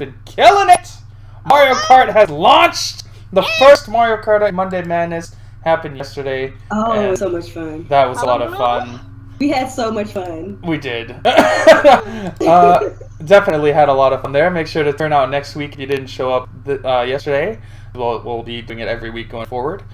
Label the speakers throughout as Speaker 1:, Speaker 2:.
Speaker 1: been killing it. Mario Kart has launched. The first Mario Kart Monday Madness happened yesterday.
Speaker 2: Oh, it was so much fun.
Speaker 1: That was a lot of fun.
Speaker 2: We had so much fun.
Speaker 1: We did. Definitely had a lot of fun there. Make sure to turn out next week if you didn't show up yesterday. We'll be doing it every week going forward.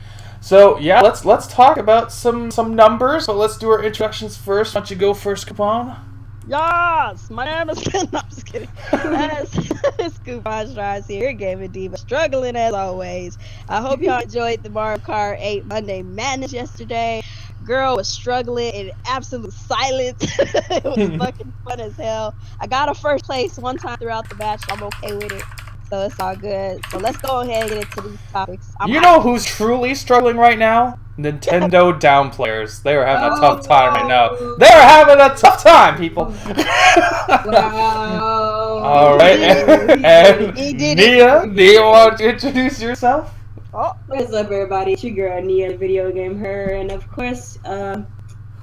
Speaker 1: So yeah, let's talk about some numbers. So let's do our introductions first. Why don't you go first, Kuuppon?
Speaker 3: Yes, my name is no, I'm just kidding. It's Kuuppon Stives here, Gaming Diva, struggling as always. I hope y'all enjoyed the Mario Kart 8 Monday Madness yesterday. Girl was struggling in absolute silence. It was fucking fun as hell. I got a first place one time throughout the match, so I'm okay with it. So it's all good. So let's go ahead and get into these topics.
Speaker 1: You know who's truly struggling right now? Nintendo down players. They are having a tough time right now. They are having a tough time, people.
Speaker 2: Wow.
Speaker 1: All right. And Nia, do you want to introduce yourself?
Speaker 2: Oh. What's up, everybody? It's your girl, Nia, TheVideoGamHer. And of course,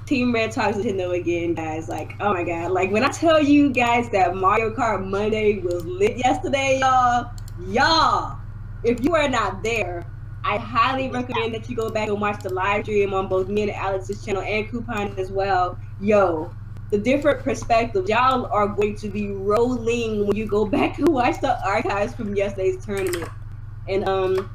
Speaker 2: Team Red Talks Nintendo again, guys. Like, oh my god. Like, when I tell you guys that Mario Kart Monday was lit yesterday, y'all, if you are not there, I highly recommend that you go back and watch the live stream on both me and Alex's channel and Kuuppon as well. Yo, the different perspectives, y'all are going to be rolling when you go back and watch the archives from yesterday's tournament. And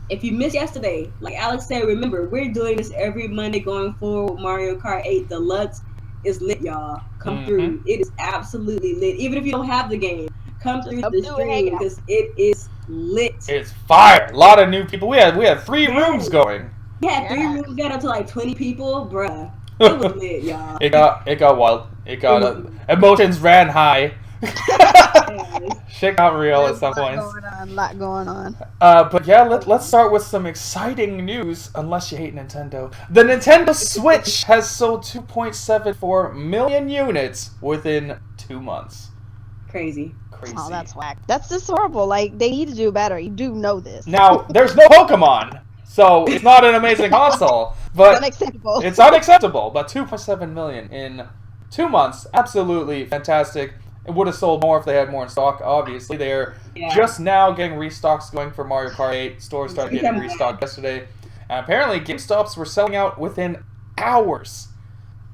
Speaker 2: if you missed yesterday, like Alex said, remember, we're doing this every Monday going forward. Mario Kart 8 Deluxe is lit, y'all. Come through. It is absolutely lit. Even if you don't have the game, come through the stream because it is lit.
Speaker 1: It's fire. A lot of new people. We had 3 rooms going.
Speaker 2: We had 3 rooms, got up to like 20 people, bruh. It was lit, y'all.
Speaker 1: It got wild. It got emotions ran high. Shit got real at some points.
Speaker 3: A lot going on.
Speaker 1: But yeah, let's start with some exciting news. Unless you hate Nintendo, the Nintendo Switch has sold 2.74 million units within 2 months.
Speaker 2: Crazy.
Speaker 3: Oh, that's whack. That's just horrible. Like, they need to do better. You do know this.
Speaker 1: Now, there's no Pokemon, so it's not an amazing console. But
Speaker 3: unacceptable.
Speaker 1: It's unacceptable. But 2.7 million in 2 months, absolutely fantastic. It would have sold more if they had more in stock, obviously. They're just now getting restocks going for Mario Kart 8. Stores started getting restocked yesterday. And apparently, GameStops were selling out within hours.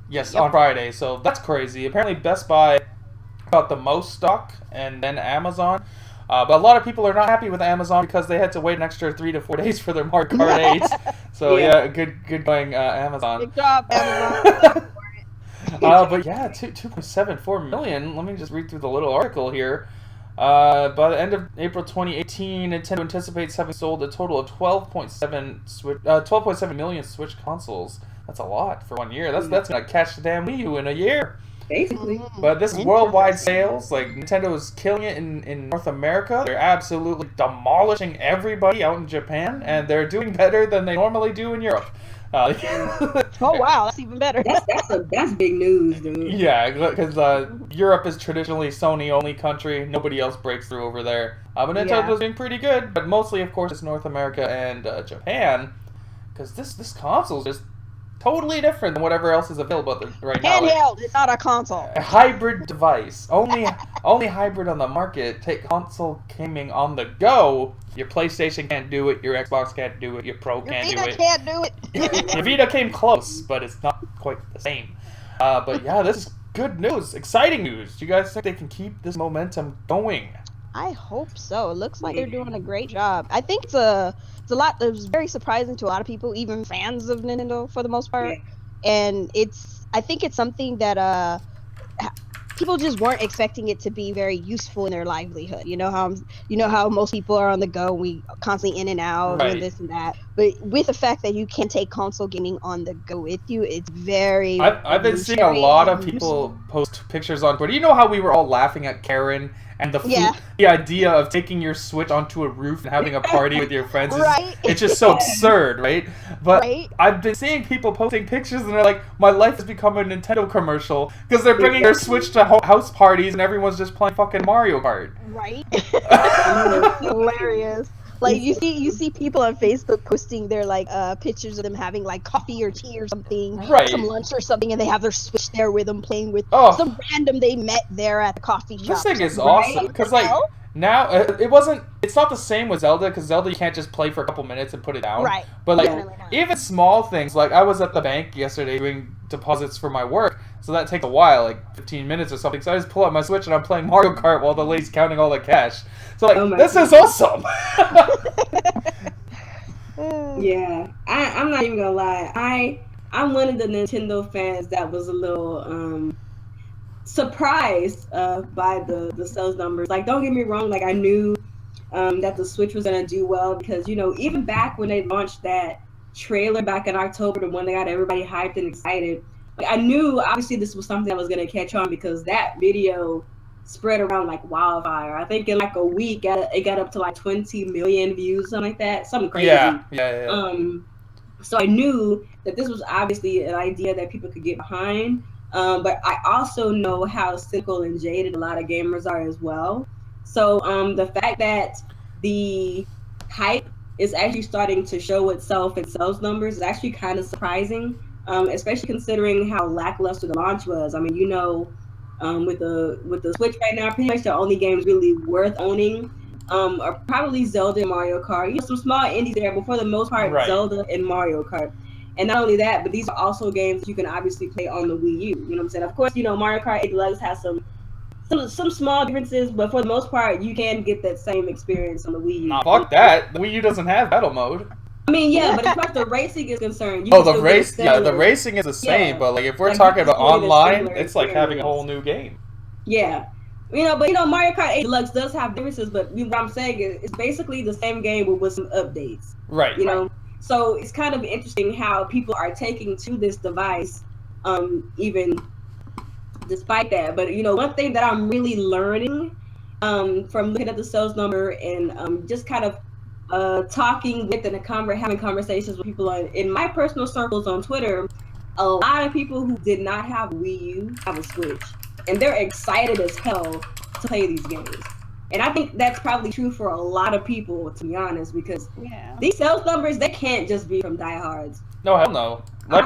Speaker 1: Yes, on Friday. So that's crazy. Apparently, Best Buy got the most stock, and then Amazon. But a lot of people are not happy with Amazon because they had to wait an extra 3 to 4 days for their Mario Kart 8. So yeah, good going, Amazon.
Speaker 3: Good job, Amazon.
Speaker 1: But yeah, 2.74 million. Let me just read through the little article here. By the end of April 2018, Nintendo anticipates having sold a total of 12.7 million Switch consoles. That's a lot for 1 year. That's gonna catch the damn Wii U in a year.
Speaker 2: Basically.
Speaker 1: But this is worldwide sales. Like, Nintendo is killing it in North America. They're absolutely demolishing everybody out in Japan, and they're doing better than they normally do in Europe.
Speaker 3: Oh wow, that's even better.
Speaker 2: That's big news, dude.
Speaker 1: Yeah, because Europe is traditionally Sony only country. Nobody else breaks through over there. But Nintendo's doing pretty good. But mostly, of course, it's North America and Japan, because this console is just totally different than whatever else is available right now.
Speaker 3: Handheld, it's not a console.
Speaker 1: A hybrid device. Only hybrid on the market. Take console gaming on the go. Your PlayStation can't do it. Your Xbox can't do it. Your Pro can't do it.
Speaker 3: Your Vita can't do it.
Speaker 1: Your Vita came close, but it's not quite the same. But yeah, this is good news. Exciting news. Do you guys think they can keep this momentum going?
Speaker 3: I hope so. It looks like they're doing a great job. I think it's a lot that was very surprising to a lot of people, even fans of Nintendo for the most part. And I think it's something that people just weren't expecting it to be very useful in their livelihood. You know how most people are on the go, we constantly in and out and this and that. But with the fact that you can take console gaming on the go with you, it's very.
Speaker 1: I've been seeing a lot of people post pictures on Twitter. You know how we were all laughing at Karen and the idea of taking your Switch onto a roof and having a party with your friends. It's just so absurd, right? But I've been seeing people posting pictures and they're like, my life has become a Nintendo commercial because they're bringing their Switch to house parties and everyone's just playing fucking Mario Kart.
Speaker 3: Right? Hilarious. Like you see people on Facebook posting their like pictures of them having like coffee or tea or something, some lunch or something, and they have their Switch there with them playing with some random they met there at the coffee shop.
Speaker 1: This thing is awesome because like now it wasn't. It's not the same with Zelda because Zelda you can't just play for a couple minutes and put it down.
Speaker 3: Right.
Speaker 1: But like
Speaker 3: Definitely not.
Speaker 1: even small things, like I was at the bank yesterday doing deposits for my work, so that takes a while, like 15 minutes or something. So I just pull out my Switch and I'm playing Mario Kart while the lady's counting all the cash. So like this is awesome.
Speaker 2: Yeah, I'm not even gonna lie. I'm one of the Nintendo fans that was a little surprised by the sales numbers. Like, don't get me wrong, like I knew that the Switch was gonna do well because even back when they launched that trailer back in October, the one that got everybody hyped and excited, like I knew obviously this was something that was gonna catch on because that video spread around like wildfire. I think in like a week it got up to like 20 million views, something like that, something crazy.
Speaker 1: Yeah.
Speaker 2: So I knew that this was obviously an idea that people could get behind. But I also know how cynical and jaded a lot of gamers are as well. So the fact that the hype is actually starting to show itself in sales numbers is actually kind of surprising, especially considering how lackluster the launch was. I mean, with the Switch right now, pretty much the only games really worth owning are probably Zelda and Mario Kart. Some small indies there, but for the most part,
Speaker 1: Right.
Speaker 2: Zelda and Mario Kart. And not only that, but these are also games you can obviously play on the Wii U. You know what I'm saying? Of course, Mario Kart 8 Deluxe has some small differences, but for the most part, you can get that same experience on the Wii U.
Speaker 1: Nah, fuck that. The Wii U doesn't have battle mode.
Speaker 2: I mean, yeah, but as far as the racing is concerned,
Speaker 1: the racing is the same, but like if we're talking about online, it's like having a whole new game.
Speaker 2: Yeah. But Mario Kart 8 Deluxe does have differences, but what I'm saying is it's basically the same game with some updates.
Speaker 1: Right.
Speaker 2: So it's kind of interesting how people are taking to this device, even despite that. But one thing that I'm really learning from looking at the sales number and just kind of talking with and having conversations with people in my personal circles on Twitter, a lot of people who did not have Wii U have a Switch. And they're excited as hell to play these games. And I think that's probably true for a lot of people, to be honest, because these sales numbers, they can't just be from diehards.
Speaker 1: No, hell no. Like,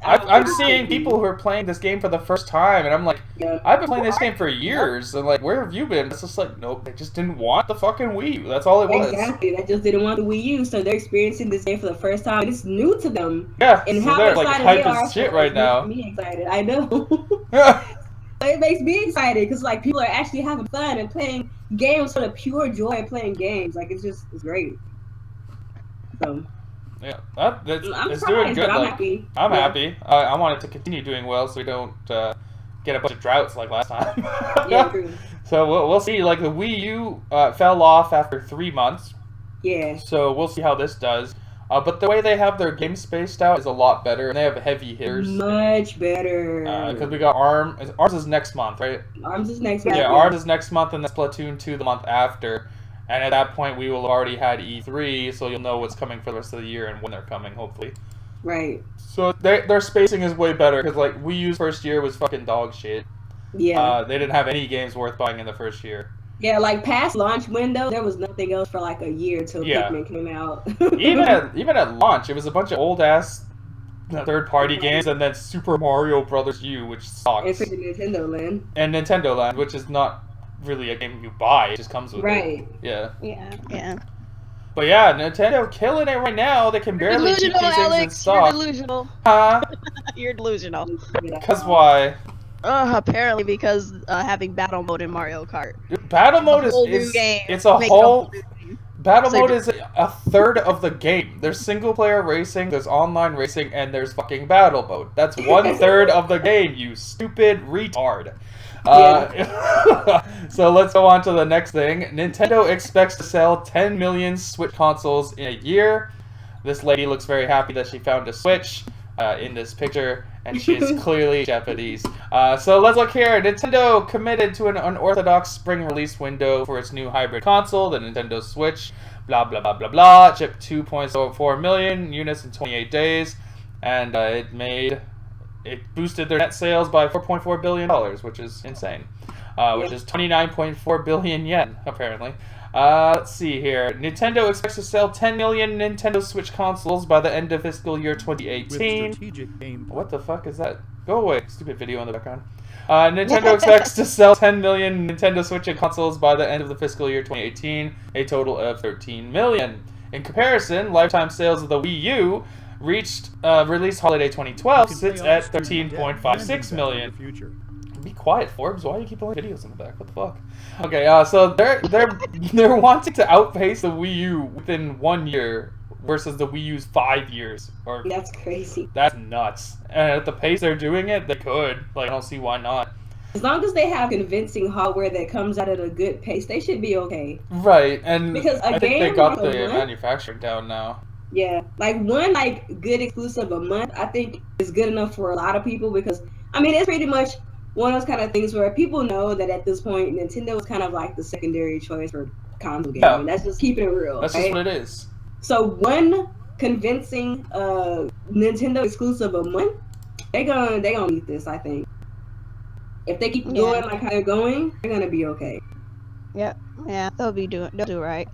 Speaker 1: I'm seeing people who are playing this game for the first time, and I'm like, I've been playing this game for years, and like, where have you been? It's just like, nope, they just didn't want the fucking Wii U. That's all it was.
Speaker 2: Exactly, they just didn't want the Wii U, so they're experiencing this game for the first time. It's new to them.
Speaker 1: Yeah,
Speaker 2: and
Speaker 1: so
Speaker 2: how
Speaker 1: they're
Speaker 2: excited
Speaker 1: like hype
Speaker 2: they are
Speaker 1: as shit right now.
Speaker 2: Me excited, I know. It makes me excited because like people are actually having fun and playing games for the pure joy of playing games. Like it's great. So
Speaker 1: yeah,
Speaker 2: it's
Speaker 1: doing good.
Speaker 2: I'm happy.
Speaker 1: I'm happy. I want it to continue doing well so we don't get a bunch of droughts like last time.
Speaker 2: Yeah, true.
Speaker 1: So we'll see. Like the Wii U fell off after 3 months.
Speaker 2: Yeah.
Speaker 1: So we'll see how this does. But the way they have their games spaced out is a lot better, and they have heavy hitters.
Speaker 2: Much better.
Speaker 1: Because we got ARMS. ARMS is next month, right?
Speaker 2: ARMS is next month.
Speaker 1: Yeah, ARMS is next month, and then Splatoon 2 the month after. And at that point, we will have already had E3, so you'll know what's coming for the rest of the year and when they're coming, hopefully.
Speaker 2: Right.
Speaker 1: So their spacing is way better, because like Wii U's first year was fucking dog shit.
Speaker 2: Yeah.
Speaker 1: They didn't have any games worth buying in the first year.
Speaker 2: Yeah, like past launch window, there was nothing else for like a year till Pikmin came out.
Speaker 1: even at launch, it was a bunch of old ass third-party games, and then Super Mario Brothers U, which sucks.
Speaker 2: And for the Nintendo Land.
Speaker 1: And Nintendo Land, which is not really a game you buy; it just comes with it.
Speaker 3: Yeah.
Speaker 1: But yeah, Nintendo killing it right now. They can barely keep these things in stock.
Speaker 3: You're delusional.
Speaker 1: Huh?
Speaker 3: You're delusional.
Speaker 1: Because why?
Speaker 3: Apparently because having battle mode in Mario Kart.
Speaker 1: Battle mode is it's a whole battle mode is a third of the game. There's single player racing, there's online racing, and there's fucking battle mode. That's 1/3 of the game, you stupid retard. So let's go on to the next thing. Nintendo expects to sell 10 million Switch consoles in a year. This lady looks very happy that she found a Switch in this picture, and she is clearly Japanese. So let's look here. Nintendo committed to an unorthodox spring release window for its new hybrid console, the Nintendo Switch. Blah, blah, blah, blah, blah. Shipped 2.04 million units in 28 days, and it boosted their net sales by $4.4 billion, which is insane. Which is 29.4 billion yen, apparently. Let's see here. Nintendo expects to sell 10 million Nintendo Switch consoles by the end of fiscal year 2018. What the fuck is that? Go away. Stupid video in the background. Nintendo expects to sell 10 million Nintendo Switch and consoles by the end of the fiscal year 2018, a total of 13 million. In comparison, lifetime sales of the Wii U reached release holiday 2012 sits at 13.56 million. Be quiet, Forbes. Why do you keep playing videos in the back? What the fuck? Okay, so they're wanting to outpace the Wii U within 1 year versus the Wii U's 5 years. Or
Speaker 2: That's crazy.
Speaker 1: That's nuts. And at the pace they're doing it, they could. Like, I don't see why not.
Speaker 2: As long as they have convincing hardware that comes out at a good pace, they should be okay.
Speaker 1: Right, and
Speaker 2: because
Speaker 1: I think they got the manufacturing down now.
Speaker 2: Yeah, like one good exclusive a month, I think is good enough for a lot of people because I mean it's pretty much one of those kind of things where people know that at this point Nintendo is kind of like the secondary choice for console gaming. Yeah. That's just keeping it real.
Speaker 1: That's just what it is.
Speaker 2: So one convincing Nintendo exclusive a month, they gonna need this. I think if they keep going like how they're going, they're gonna be okay.
Speaker 3: Yeah, they'll do right.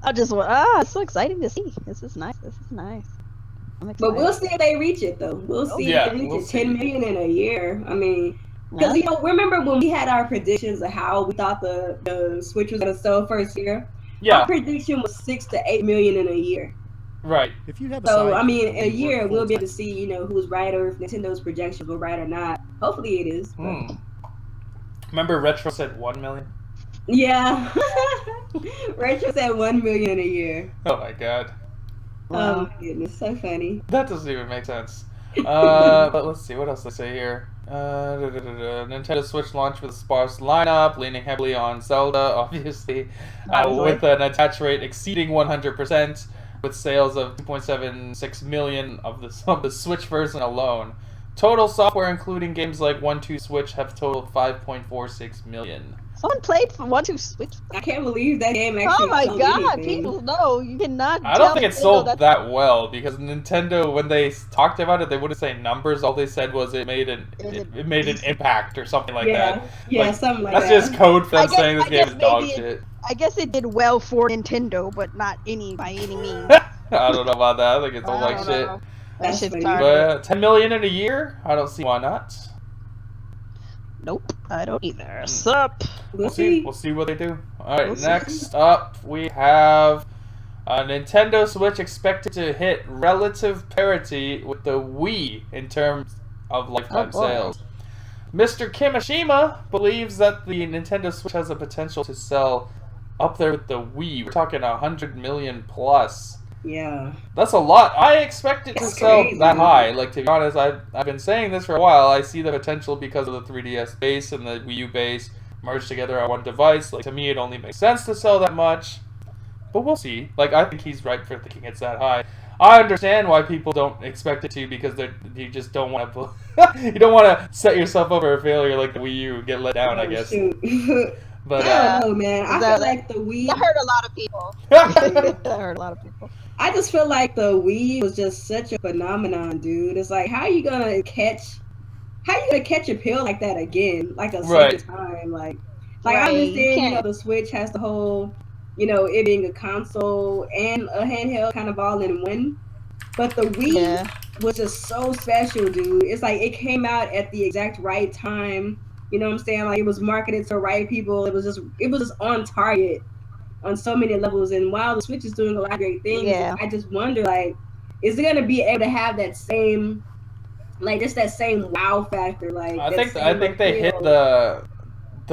Speaker 3: It's so exciting to see. This is nice. I'm excited.
Speaker 2: But we'll see if they reach it, though. We'll see if they reach it 10 million in a year. I mean, because, remember when we had our predictions of how we thought the Switch was going to sell first year? Yeah. Our prediction was 6 to 8 million in a year.
Speaker 1: Right.
Speaker 2: If you have I mean, in a year, we'll be able to see, who's right or if Nintendo's projections were right or not. Hopefully it is.
Speaker 1: Remember Retro said 1 million?
Speaker 2: Yeah. Retro said 1 million in a year.
Speaker 1: Oh my god.
Speaker 2: Oh my goodness, so funny.
Speaker 1: That doesn't even make sense. But let's see, what else they say here? Nintendo Switch launched with a sparse lineup, leaning heavily on Zelda, obviously, with an attach rate exceeding 100%, with sales of 2.76 million of the Switch version alone. Total software, including games like 1-2 Switch, have totaled 5.46 million.
Speaker 3: Someone played for 1-2 Switch.
Speaker 2: I can't believe that game actually.
Speaker 3: Oh my god,
Speaker 2: anything.
Speaker 3: people know you cannot.
Speaker 1: I don't think it sold that well because Nintendo, when they talked about it, they wouldn't say numbers. All they said was it made an impact or something like that.
Speaker 2: Yeah, something like
Speaker 1: that. That's just code for them saying this game is dog shit.
Speaker 3: I guess it did well for Nintendo, but not by any means.
Speaker 1: I don't know about that. I think it's all like shit.
Speaker 3: That shit's
Speaker 1: but 10 million in a year? I don't see why not.
Speaker 3: Nope, I don't either. Sup?
Speaker 1: We'll see what they do. Alright, next up we have Nintendo Switch expected to hit relative parity with the Wii in terms of lifetime sales. Mr. Kimishima believes that the Nintendo Switch has the potential to sell up there with the Wii. We're talking 100 million plus.
Speaker 2: Yeah.
Speaker 1: That's a lot. I expect it to sell that high. Like, to be honest, I've been saying this for a while. I see the potential because of the 3DS base and the Wii U base merged together on one device. Like, to me, it only makes sense to sell that much. But we'll see. Like, I think he's right for thinking it's that high. I understand why people don't expect it to because you just don't want to... you don't want to set yourself up for a failure like the Wii U, get let down, I guess. But
Speaker 2: I don't know, man. I feel like the Wii...
Speaker 3: That hurt a lot of people. That hurt a lot of people.
Speaker 2: I just feel like the Wii was just such a phenomenon, dude. It's like, how are you gonna catch a pill like that again, like a second time? Like I understand, the Switch has the whole, it being a console and a handheld kind of all in one. But the Wii was just so special, dude. It's like it came out at the exact right time. You know what I'm saying? Like it was marketed to right people. It was just on target on so many levels, and while the Switch is doing a lot of great things, I just wonder, like, is it gonna be able to have that same, like, just that same wow factor? Like,
Speaker 1: I think they hit the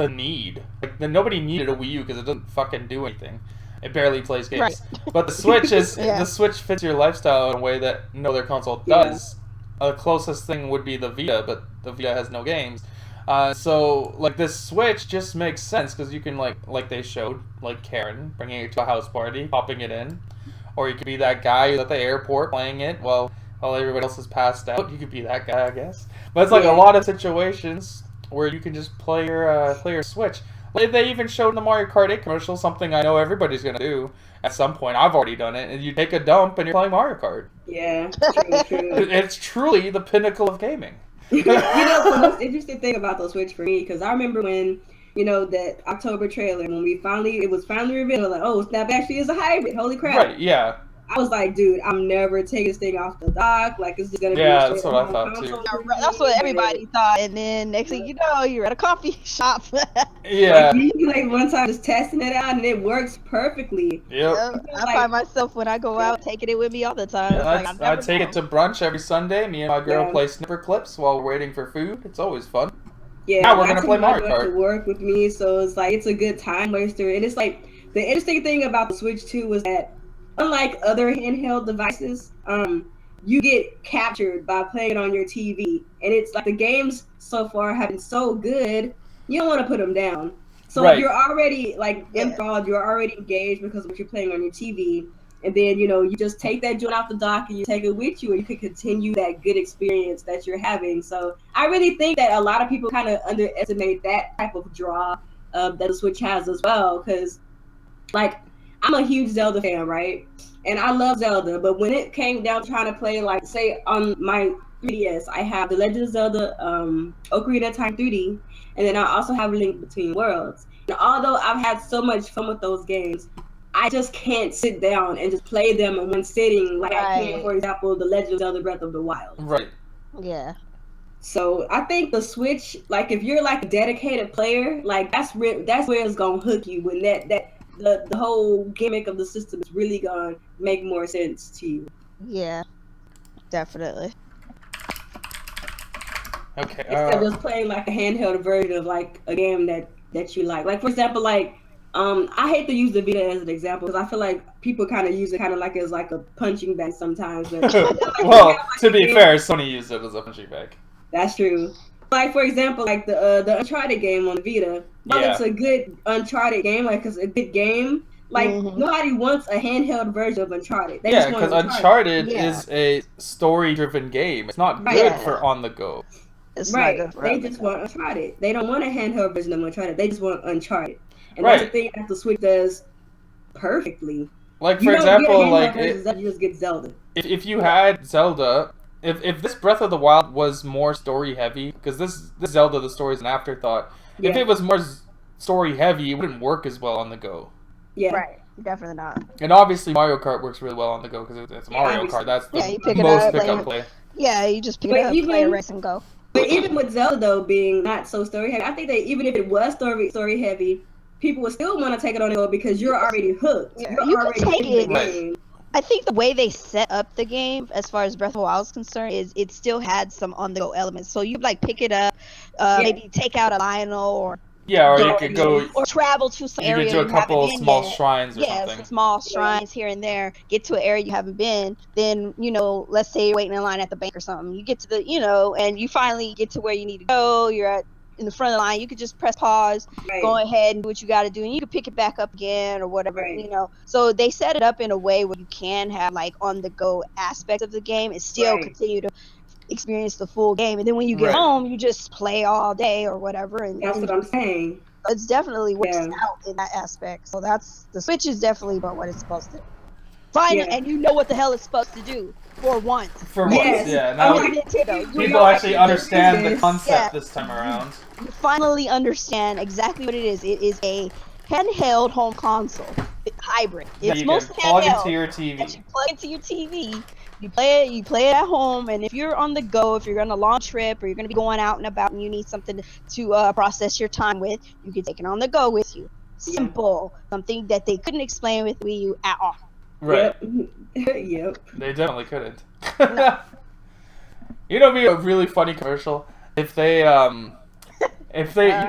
Speaker 1: need. Like, nobody needed a Wii U because it doesn't fucking do anything. It barely plays games. Right. But the Switch is the Switch fits your lifestyle in a way that no other console does. The closest thing would be the Vita, but the Vita has no games. So, like, this Switch just makes sense because you can, like they showed, like Karen, bringing it to a house party, popping it in. Or you could be that guy at the airport playing it while everybody else is passed out. You could be that guy, I guess. But it's like a lot of situations where you can just play your Switch. Like, they even showed in the Mario Kart 8 commercial something I know everybody's going to do at some point. I've already done it. And you take a dump and you're playing Mario Kart.
Speaker 2: Yeah, true.
Speaker 1: It's truly the pinnacle of gaming.
Speaker 2: The most interesting thing about the Switch for me, because I remember when, that October trailer, when it was finally revealed, like, oh, Snap actually is a hybrid. Holy crap.
Speaker 1: Right, yeah.
Speaker 2: I was like, dude, I'm never taking this thing off the dock. Like, it's just gonna be
Speaker 1: Yeah,
Speaker 2: a
Speaker 1: that's
Speaker 2: straight
Speaker 1: what I
Speaker 2: home
Speaker 1: thought too.
Speaker 2: console for
Speaker 3: That's
Speaker 2: me,
Speaker 3: what
Speaker 2: but
Speaker 3: everybody thought, and then next thing you know, you're at a coffee shop.
Speaker 1: Yeah.
Speaker 2: like me, like one time just testing it out, and it works perfectly.
Speaker 1: Yep.
Speaker 3: I
Speaker 2: Like,
Speaker 3: find myself when I go out taking it with me all the time.
Speaker 1: Yeah,
Speaker 3: It's like, I'm
Speaker 1: I
Speaker 3: never
Speaker 1: take it to brunch every Sunday. Me and my girl play snipper clips while we're waiting for food. It's always fun.
Speaker 2: Yeah,
Speaker 1: Now we're
Speaker 2: I
Speaker 1: gonna
Speaker 2: take
Speaker 1: play
Speaker 2: my
Speaker 1: Mario
Speaker 2: daughter
Speaker 1: Kart.
Speaker 2: to work with me, so it's like it's a good time waster. And it's like the interesting thing about the Switch 2 was that unlike other handheld devices, you get captured by playing it on your TV, and it's like the games so far have been so good, you don't want to put them down. So
Speaker 1: Right.
Speaker 2: you're already like enthralled, you're already engaged because of what you're playing on your TV. And then, you just take that joint off the dock and you take it with you, and you can continue that good experience that you're having. So I really think that a lot of people kind of underestimate that type of draw that the Switch has as well. Because, like, I'm a huge Zelda fan, right? And I love Zelda. But when it came down to trying to play, like, say, on my 3DS, I have The Legend of Zelda Ocarina of Time 3D. And then I also have Link Between Worlds. And although I've had so much fun with those games, I just can't sit down and just play them in one sitting like I can, for example, The Legend of Zelda Breath of the Wild.
Speaker 1: Right.
Speaker 3: Yeah.
Speaker 2: So I think the Switch, like if you're like a dedicated player, like that's where it's gonna hook you when the whole gimmick of the system is really gonna make more sense to you.
Speaker 3: Yeah. Definitely.
Speaker 1: Okay.
Speaker 2: Instead of just playing like a handheld version of like a game that you like. Like for example, like I hate to use the Vita as an example because I feel like people kind of use it kind of like as like a punching bag sometimes. But
Speaker 1: well, to be fair, Sony used it as a punching bag.
Speaker 2: That's true. Like for example, like the Uncharted game on the Vita. While it's a good Uncharted game, like it's a good game. Like nobody wants a handheld version of Uncharted. They just want
Speaker 1: because Uncharted is a story-driven game. It's not good for on the go.
Speaker 3: It's not good for
Speaker 2: They just want Uncharted. They don't want a handheld version of Uncharted. They just want Uncharted. And that's the thing that the Switch does perfectly.
Speaker 1: Like for example, like
Speaker 2: you just get Zelda.
Speaker 1: If you had Zelda. If this Breath of the Wild was more story heavy, because this Zelda, the story is an afterthought. Yeah. If it was more story heavy, it wouldn't work as well on the go.
Speaker 3: Yeah, right. Definitely not.
Speaker 1: And obviously, Mario Kart works really well on the go because it's Mario Kart. That's the most pick-up play.
Speaker 3: Yeah, you just pick it up, play a race, and go.
Speaker 2: But even with Zelda though being not so story heavy, I think that even if it was story heavy, people would still want to take it on the go because you're already hooked.
Speaker 3: Yeah, you can take it. I think the way they set up the game, as far as Breath of the Wild is concerned, is it still had some on-the-go elements. So you like pick it up, maybe take out a Lionel, or
Speaker 1: or you could go
Speaker 3: or travel to some area.
Speaker 1: You could do a couple small shrines or something.
Speaker 3: Yeah, small shrines here and there. Get to an area you haven't been. Then let's say you're waiting in line at the bank or something. You get to the and you finally get to where you need to go. You're at in the front of the line, you could just press pause, go ahead and do what you got to do, and you can pick it back up again or whatever, So they set it up in a way where you can have like on the go aspects of the game and still continue to experience the full game. And then when you get home, you just play all day or whatever. And
Speaker 2: that's what I'm saying.
Speaker 3: It's definitely works out in that aspect. So the Switch is definitely about what it's supposed to do. Finally, and you know what the hell it's supposed to do. For once.
Speaker 1: Now people actually understand the concept this time around.
Speaker 3: You finally understand exactly what it is. It is a handheld home console. Hybrid. It's mostly
Speaker 1: plug
Speaker 3: handheld.
Speaker 1: Into your TV.
Speaker 3: You plug into your TV. You play it at home, and if you're on the go, if you're on a long trip, or you're going to be going out and about and you need something to process your time with, you can take it on the go with you. Simple. Something that they couldn't explain with Wii U at all.
Speaker 1: Right.
Speaker 2: Yep.
Speaker 1: They definitely couldn't. It'd be a really funny commercial if they you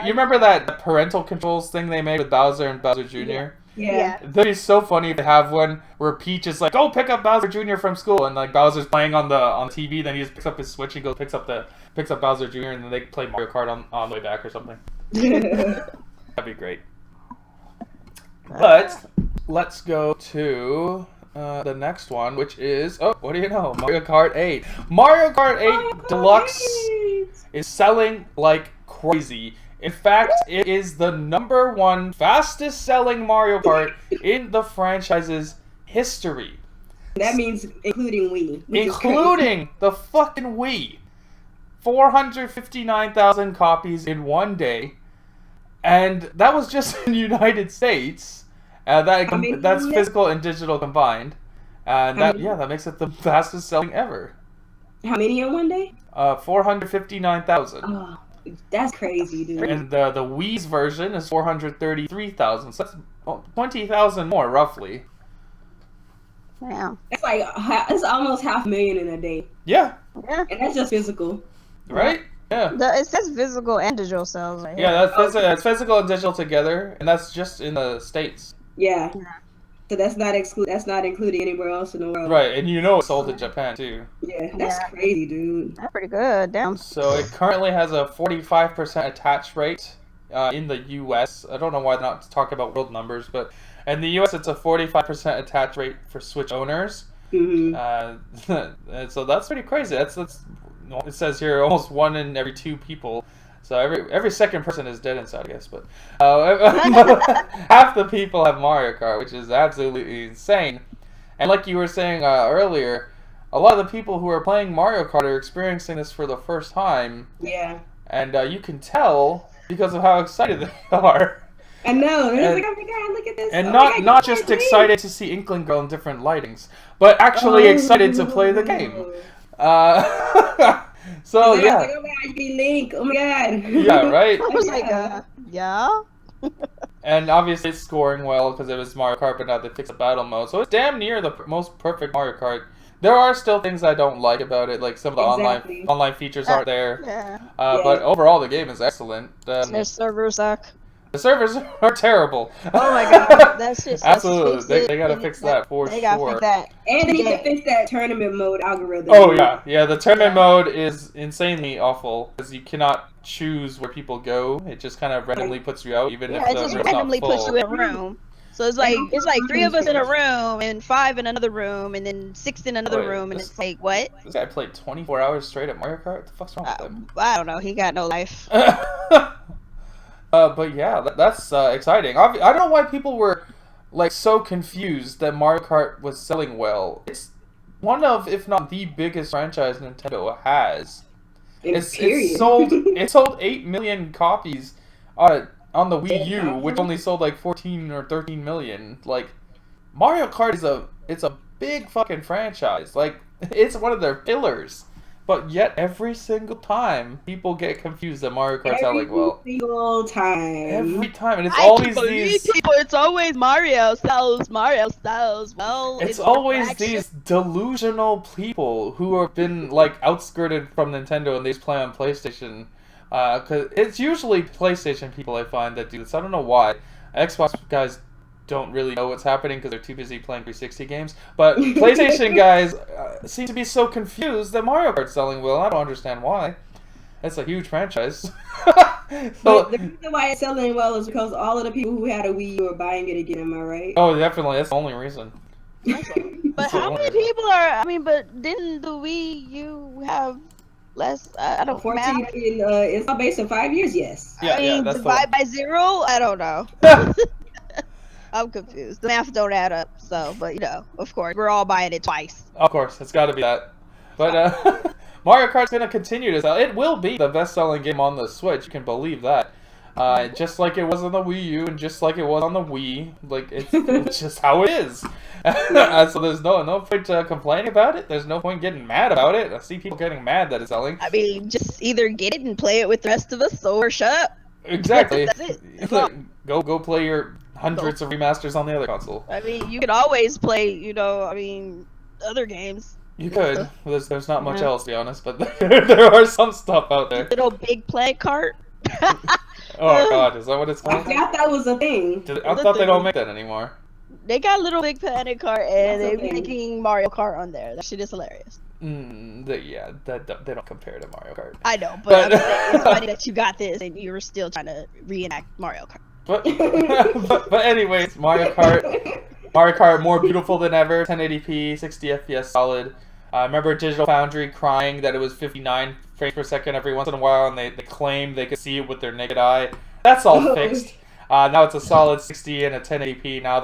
Speaker 1: remember that parental controls thing they made with Bowser and Bowser Jr.?
Speaker 2: Yeah.
Speaker 1: That'd be so funny if they have one where Peach is like, "Go pick up Bowser Jr. from school," and like Bowser's playing on the TV, then he just picks up his Switch and picks up Bowser Jr. and then they play Mario Kart on the way back or something. That'd be great. But let's go to the next one, which is what do you know? Mario Kart 8. Mario Kart 8 Deluxe is selling like crazy. In fact, it is the #1 fastest selling Mario Kart in the franchise's history.
Speaker 2: That means including Wii.
Speaker 1: Including the fucking Wii. 459,000 copies in one day. And that was just in the United States. That's physical and digital combined. And that makes it the fastest selling ever.
Speaker 2: How many in one day?
Speaker 1: 459,000.
Speaker 2: Oh, that's crazy, dude.
Speaker 1: And the Wii's version is 433,000. So that's 20,000 more, roughly.
Speaker 3: Wow.
Speaker 2: It's like it's almost 500,000 in a day.
Speaker 1: Yeah.
Speaker 3: Yeah.
Speaker 2: And that's just physical.
Speaker 1: Right? Yeah.
Speaker 3: It says physical and digital sales right here.
Speaker 1: Yeah, that's physical and digital together, and that's just in the States.
Speaker 2: Yeah. So that's not included anywhere else in the world.
Speaker 1: Right, and it's sold in Japan too.
Speaker 2: Yeah, that's crazy, dude.
Speaker 3: That's pretty good. Damn.
Speaker 1: So it currently has a 45% attach rate in the U.S. I don't know why they're not talking about world numbers, but in the U.S. it's a 45% attach rate for Switch owners.
Speaker 2: Mm-hmm.
Speaker 1: And so that's pretty crazy. That's it says here almost 1 in every 2 people. So every second person is dead inside, I guess. But half the people have Mario Kart, which is absolutely insane. And like you were saying earlier, a lot of the people who are playing Mario Kart are experiencing this for the first time.
Speaker 2: Yeah.
Speaker 1: And you can tell because of how excited they are.
Speaker 2: I know. They're like, oh my god, look at this.
Speaker 1: And not just excited to see Inkling Girl in different lightings, but actually excited to play the game. So yeah.
Speaker 2: Like, oh my god, you be Link. Oh my god.
Speaker 1: Yeah, right?
Speaker 3: I was like, yeah.
Speaker 1: And obviously it's scoring well because it was Mario Kart, but now they fixed the battle mode. So it's damn near the most perfect Mario Kart. There are still things I don't like about it, like some of the online features aren't there.
Speaker 3: Yeah.
Speaker 1: But overall the game is excellent.
Speaker 3: Their servers suck.
Speaker 1: The servers are terrible.
Speaker 3: Oh my god, that's just
Speaker 1: absolutely. They gotta fix that for sure.
Speaker 3: They gotta fix that.
Speaker 2: And they need to fix that tournament mode algorithm.
Speaker 1: Oh yeah. The tournament mode is insanely awful because you cannot choose where people go. It just kind of randomly puts you out, even if the room's not full.
Speaker 3: It just randomly puts you in a room. So it's like 3 of us in a room and 5 in another room and then 6 in another room and it's like what?
Speaker 1: This guy played 24 hours straight at Mario Kart. What the fuck's wrong with him?
Speaker 3: I don't know. He got no life.
Speaker 1: But yeah, that's exciting. I don't know why people were like so confused that Mario Kart was selling well. It's one of, if not the biggest franchise Nintendo has. It sold 8 million copies on the Wii U, which only sold like 14 or 13 million. Like Mario Kart is a big fucking franchise. Like it's one of their pillars. But yet, every single time, people get confused that Mario Kart's selling well.
Speaker 2: Every single time.
Speaker 1: Every time, and it's always these
Speaker 3: people. It's always Mario sells. Well,
Speaker 1: it's always these delusional people who have been like outskirted from Nintendo and they just play on PlayStation. Because it's usually PlayStation people I find that do this. I don't know why. Xbox guys don't really know what's happening because they're too busy playing 360 games. But PlayStation guys seem to be so confused that Mario Kart's selling well. I don't understand why. It's a huge franchise.
Speaker 2: But the reason why it's selling well is because all of the people who had a Wii U are buying it again. Am I right?
Speaker 1: Oh, definitely. That's the only reason.
Speaker 3: But how many people are? I mean, but didn't the Wii U have less? I don't.
Speaker 2: 14 million. It's not based on 5 years. Yes.
Speaker 1: Yeah,
Speaker 3: I mean,
Speaker 1: that's
Speaker 3: divide by 0. I don't know. I'm confused. The math don't add up. So, but of course, we're all buying it twice.
Speaker 1: Of course, it's got to be that. But Mario Kart's gonna continue to sell. It will be the best-selling game on the Switch. You can believe that. Just like it was on the Wii U, and just like it was on the Wii. Like it's just how it is. So there's no point complaining about it. There's no point getting mad about it. I see people getting mad that it's selling.
Speaker 3: I mean, just either get it and play it with the rest of us, or shut up.
Speaker 1: Exactly.
Speaker 3: That's it. That's
Speaker 1: Go play your hundreds of remasters on the other console.
Speaker 3: I mean, you could always play, other games.
Speaker 1: You could. There's not much else, to be honest, but there are some stuff out there.
Speaker 3: Little Big Planet Kart.
Speaker 1: Oh god, is that what it's called?
Speaker 2: I thought that was a thing.
Speaker 1: I thought they don't make that anymore.
Speaker 3: They got Little Big Planet Kart, and they're making Mario Kart on there. That shit is hilarious.
Speaker 1: They don't compare to Mario Kart.
Speaker 3: I know, but I'm saying it's funny that you got this and you were still trying to reenact Mario Kart.
Speaker 1: But anyways, Mario Kart more beautiful than ever, 1080p, 60 FPS solid. Remember Digital Foundry crying that it was 59 frames per second every once in a while, and they claimed they could see it with their naked eye. That's all fixed. Now it's a solid 60 and a 1080p. Now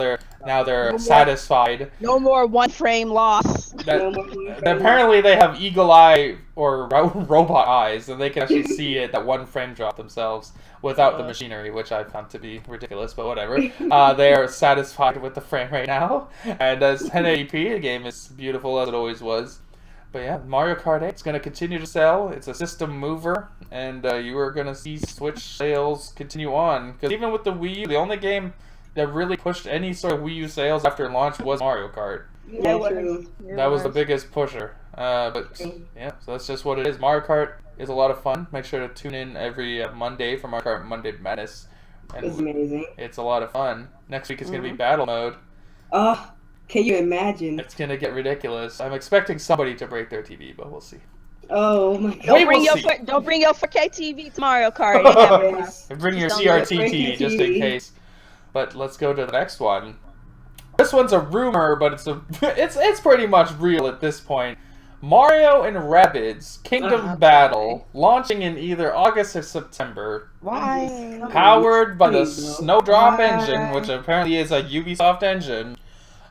Speaker 1: they're satisfied.
Speaker 3: No more one frame loss.
Speaker 1: Apparently they have eagle eye or robot eyes, and they can actually see it that one frame drop themselves without the machinery, which I found to be ridiculous, but whatever. They are satisfied with the frame rate now, and as 1080p, the game is beautiful as it always was. But yeah, Mario Kart 8 is going to continue to sell. It's a system mover, and you are going to see Switch sales continue on. Because even with the Wii U, the only game that really pushed any sort of Wii U sales after launch was Mario Kart.
Speaker 2: Yeah, true.
Speaker 1: That was the biggest pusher. But yeah, so that's just what it is. Mario Kart is a lot of fun. Make sure to tune in every Monday for Mario Kart Monday Madness. And
Speaker 2: it's amazing.
Speaker 1: It's a lot of fun. Next week is going to be battle mode.
Speaker 2: Oh, can you imagine?
Speaker 1: It's going to get ridiculous. I'm expecting somebody to break their TV, but we'll see.
Speaker 2: Oh my god.
Speaker 3: Don't bring your 4K TV to Mario Kart.
Speaker 1: Bring your CRT TV just in case. But let's go to the next one. This one's a rumor, but it's pretty much real at this point. Mario and Rabbids Kingdom Battle launching in either August or September.
Speaker 3: Why?
Speaker 1: Powered by the Snowdrop engine, which apparently is a Ubisoft engine.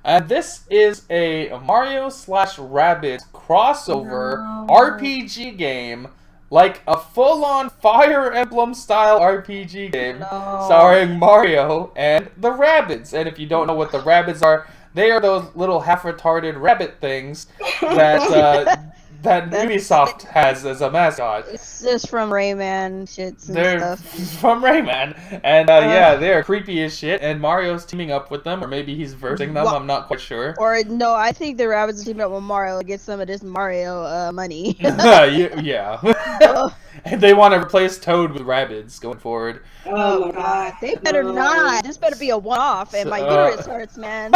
Speaker 1: And this is a Mario/Rabbids crossover RPG game, like a full-on Fire Emblem style RPG game, starring Mario and the Rabbids. And if you don't know what the Rabbids are, they are those little half-retarded rabbit things that that Ubisoft has as a mascot.
Speaker 3: It's just from Rayman shits and
Speaker 1: They're
Speaker 3: stuff.
Speaker 1: from Rayman. And yeah, they're creepy as shit, and Mario's teaming up with them, or maybe he's versing them, I'm not quite sure.
Speaker 3: Or no, I think the Rabbids are teaming up with Mario to get some of this Mario money.
Speaker 1: Yeah. And they want to replace Toad with Rabbids going forward.
Speaker 2: Oh my god.
Speaker 3: They better not. This better be a one-off, and my uterus hurts, man.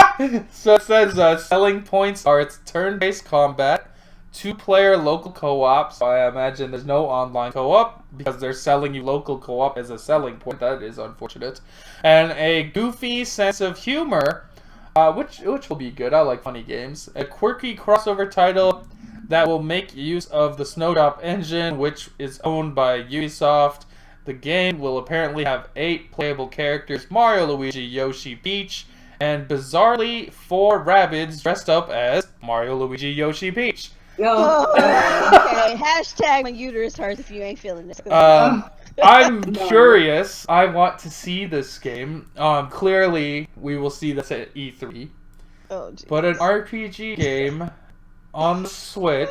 Speaker 1: So it says selling points are its turn-based combat, 2-player local co-op, so I imagine there's no online co-op, because they're selling you local co-op as a selling point. That is unfortunate. And a goofy sense of humor, which will be good. I like funny games. A quirky crossover title that will make use of the Snowdrop engine, which is owned by Ubisoft. The game will apparently have 8 playable characters: Mario, Luigi, Yoshi, Peach, and bizarrely 4 Rabbids dressed up as Mario, Luigi, Yoshi, Peach.
Speaker 3: Okay, hashtag my uterus hurts if you ain't feeling this.
Speaker 1: I'm curious. I want to see this game. Clearly, we will see this at E3. But an RPG game on the Switch,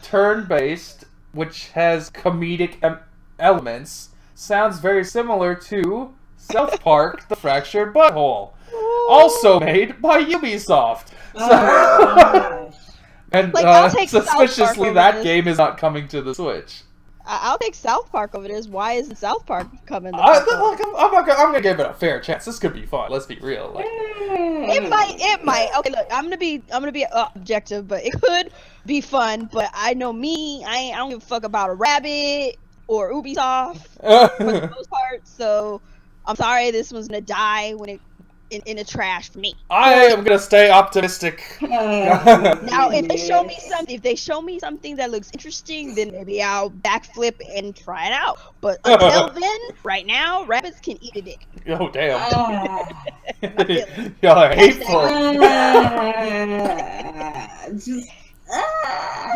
Speaker 1: turn-based, which has comedic elements, sounds very similar to South Park: The Fractured Butthole, also made by Ubisoft. And suspiciously, that game is not coming to the Switch.
Speaker 3: I'll take South Park over this. Why isn't South Park coming?
Speaker 1: I'm gonna give it a fair chance. This could be fun. Let's be real.
Speaker 3: It might. Okay, look, I'm gonna be objective, but it could be fun. But I know me, I don't give a fuck about a Rabbit or Ubisoft for the most part. So I'm sorry, this one's gonna die when it in the trash for me.
Speaker 1: I am gonna stay optimistic.
Speaker 3: Now, if they show me something that looks interesting, then maybe I'll backflip and try it out. But until then, right now, rabbits can eat a dick.
Speaker 1: Oh damn! Y'all are hateful.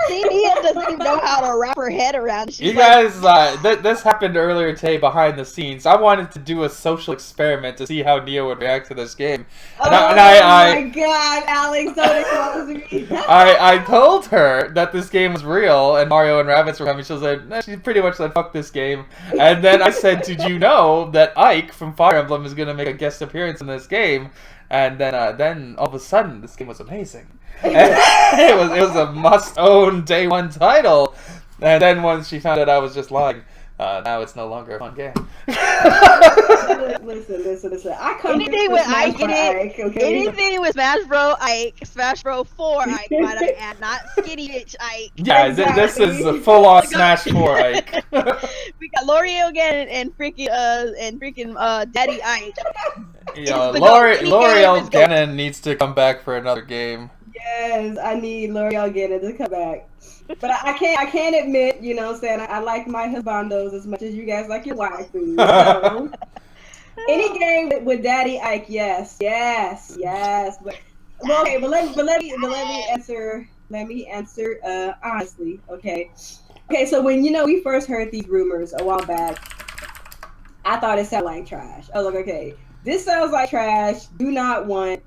Speaker 3: See, Nia doesn't even know how to wrap her head around it.
Speaker 1: You guys, this happened earlier today behind the scenes. I wanted to do a social experiment to see how Nia would react to this game.
Speaker 2: My god, Alex, don't expose me.
Speaker 1: I told her that this game was real and Mario and Rabbids were coming. She pretty much said, fuck this game. And then I said, did you know that Ike from Fire Emblem is going to make a guest appearance in this game? And then all of a sudden, this game was amazing. it was a must-own day one title. And then once she found out I was just lying, now it's no longer a fun game.
Speaker 2: Listen. I come
Speaker 3: anything with Ike in it.
Speaker 2: Ike, okay?
Speaker 3: Anything with Smash Bro. Ike, Smash Bro 4 Ike, might I add, not skinny bitch Ike.
Speaker 1: Yeah, this is a full-on Smash 4 Ike.
Speaker 3: We got L'Oreal again and freaking Daddy Ike.
Speaker 1: Yeah, L'Oreal Gannon needs to come back for another game.
Speaker 2: Yes, I need L'Oreal Gannon to come back. But I can't admit, you know what I'm saying, I like my husbandos as much as you guys like your waifu. So. Any game with Daddy Ike, yes. But well, okay, but let me answer. Let me answer honestly. Okay. Okay, so when we first heard these rumors a while back, I thought it sounded like trash. I was like, okay, this sounds like trash. Do not want.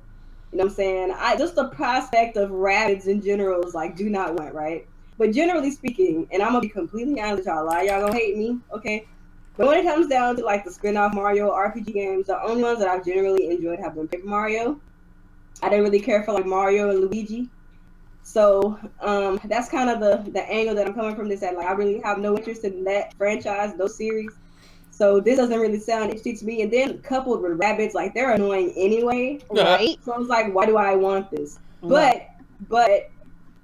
Speaker 2: You know what I'm saying? Just the prospect of Rabbids in general is like do not want, right? But generally speaking, and I'm gonna be completely honest with y'all, a lot of y'all gonna hate me, okay? But when it comes down to like the spin-off Mario RPG games, the only ones that I've generally enjoyed have been Paper Mario. I didn't really care for like Mario and Luigi. So that's kind of the angle that I'm coming from this at. Like I really have no interest in that franchise, those series. So this doesn't really sound interesting to me. And then coupled with Rabbids, like they're annoying anyway.
Speaker 3: Right.
Speaker 2: So I was like, why do I want this? But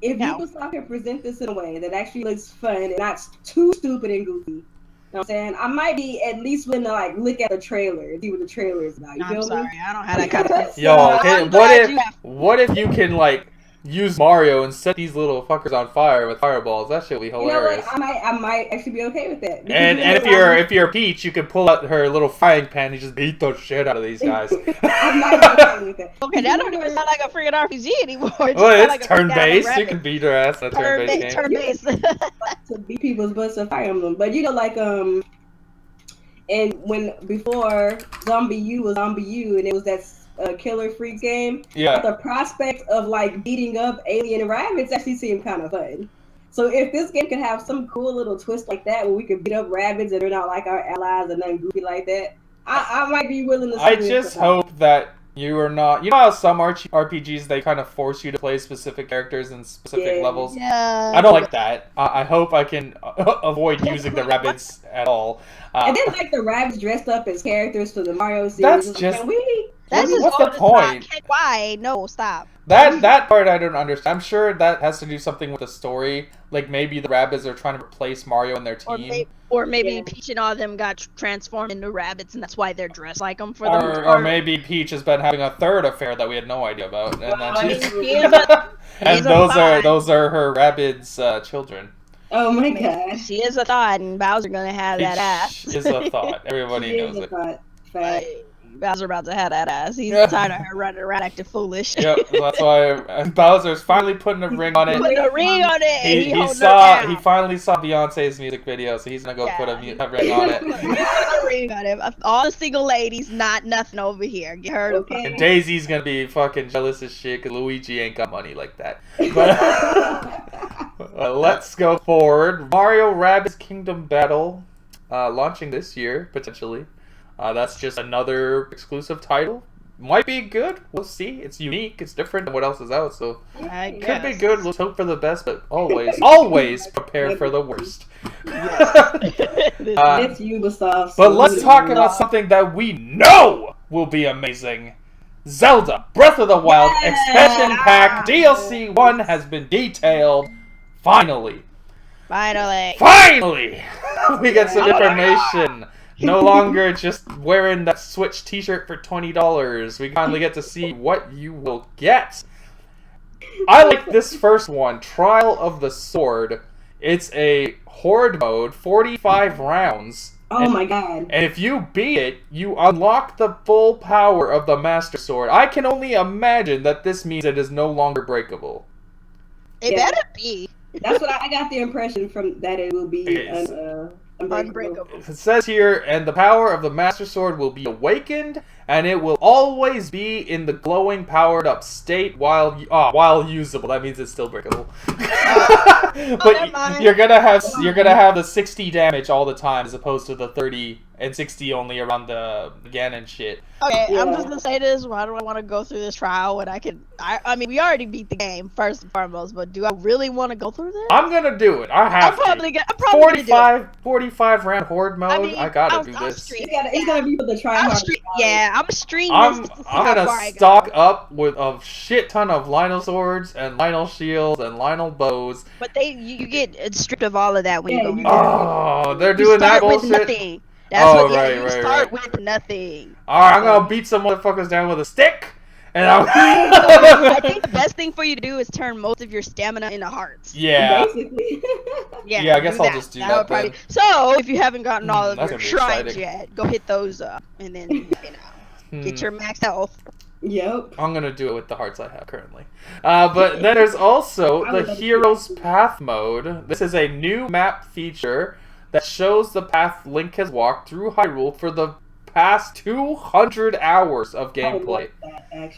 Speaker 2: if Ubisoft can present this in a way that actually looks fun and not too stupid and goofy, you know what I'm saying? I might be at least willing to like look at the trailer and see what the trailer is about. You feel
Speaker 3: sorry,
Speaker 2: me?
Speaker 3: I don't have that kind of
Speaker 1: Yo, what if you can like use Mario and set these little fuckers on fire with fireballs? That shit would be hilarious.
Speaker 2: You know what? I might actually be okay with that.
Speaker 1: And if you're Peach, you can pull out her little frying pan and just beat the shit out of these guys.
Speaker 2: I might be okay with that.
Speaker 3: Okay, that don't even sound like a freaking RPG anymore.
Speaker 1: Well, it's turn-based. You can beat her ass in a turn-based game.
Speaker 3: Turn-based.
Speaker 2: To beat people's butts with Fire Emblem. But like and when before Zombie U was Zombie U and it was that Killer Freak game, the prospect of like beating up alien rabbits actually seemed kind of fun. So if this game could have some cool little twist like that where we could beat up rabbits and they're not like our allies and nothing goofy like that, I might be willing to see
Speaker 1: I just hope that you are not. You know how some RPGs they kind of force you to play specific characters in specific levels?
Speaker 3: Yeah.
Speaker 1: I don't like that. I hope I can avoid using the Rabbids at all.
Speaker 2: And then like the rabbits dressed up as characters for the Mario series.
Speaker 1: That's just.
Speaker 3: What's
Speaker 1: the point?
Speaker 3: Why? No, stop.
Speaker 1: That part I don't understand. I'm sure that has to do something with the story. Like maybe the Rabbids are trying to replace Mario and their team.
Speaker 3: Or maybe Peach and all of them got transformed into rabbits, and that's why they're dressed like them for
Speaker 1: or maybe Peach has been having a third affair that we had no idea about, and those are her Rabbids' children.
Speaker 2: Oh my god,
Speaker 3: she is a thought, and Bowser gonna have that ass.
Speaker 1: She is a thought. Everybody knows it.
Speaker 3: Bowser about to have that ass. He's tired of her running around acting foolish.
Speaker 1: Yep, that's why Bowser's finally putting a ring on it.
Speaker 3: Putting a ring on it.
Speaker 1: He finally saw Beyonce's music video, so he's gonna go put a ring on it.
Speaker 3: A ring on it. All the single ladies, nothing over here. Get her.
Speaker 2: Okay.
Speaker 1: And Daisy's gonna be fucking jealous as shit because Luigi ain't got money like that. But let's go forward. Mario Rabbids Kingdom Battle, launching this year potentially. That's just another exclusive title. Might be good. We'll see. It's unique. It's different than what else is out, so could be good. Let's hope for the best, but always prepare for the worst.
Speaker 2: It's Ubisoft.
Speaker 1: But let's talk about something that we know will be amazing. Zelda Breath of the Wild Expansion Pack DLC 1 has been detailed. Finally, we get some information. No longer just wearing that Switch t-shirt for $20. We finally get to see what you will get. I like this first one, Trial of the Sword. It's a horde mode, 45 rounds.
Speaker 2: Oh my god.
Speaker 1: And if you beat it, you unlock the full power of the Master Sword. I can only imagine that this means it is no longer breakable.
Speaker 3: It better be.
Speaker 2: That's what I got the impression from that it will be unbreakable.
Speaker 1: It says here, and the power of the Master Sword will be awakened, and it will always be in the glowing, powered up state while usable. That means it's still breakable. But you're gonna have the 60 damage all the time, as opposed to the 30 and 60 only around the Ganon shit.
Speaker 3: Okay, yeah. I'm just gonna say this. Why do I want to go through this trial when I mean, we already beat the game first and foremost, but do I really want to go through this?
Speaker 1: I'm gonna do it. I have
Speaker 3: I'm probably gonna do it.
Speaker 1: 45 round horde mode. I mean, I gotta do this.
Speaker 2: It's gonna be for the try hard.
Speaker 3: I'm streaming this.
Speaker 1: I'm gonna stock up with a shit ton of Lionel swords and Lionel shields and Lionel bows.
Speaker 3: But you get stripped of all of that when you go.
Speaker 1: Oh, they're doing that bullshit.
Speaker 3: Nothing. That's
Speaker 1: you start
Speaker 3: with nothing.
Speaker 1: Alright, I'm gonna beat some motherfuckers down with a stick, And
Speaker 3: I think the best thing for you to do is turn most of your stamina into hearts.
Speaker 1: yeah.
Speaker 2: Basically.
Speaker 1: Yeah, I guess I'll just do that then.
Speaker 3: Probably... So, if you haven't gotten all of
Speaker 1: That's
Speaker 3: your
Speaker 1: gonna be
Speaker 3: shrines
Speaker 1: exciting.
Speaker 3: yet, go hit those up, and then get your max health.
Speaker 2: Yep.
Speaker 1: I'm gonna do it with the hearts I have currently. But then there's also the Hero's Path mode. This is a new map feature that shows the path Link has walked through Hyrule for the past 200 hours of gameplay.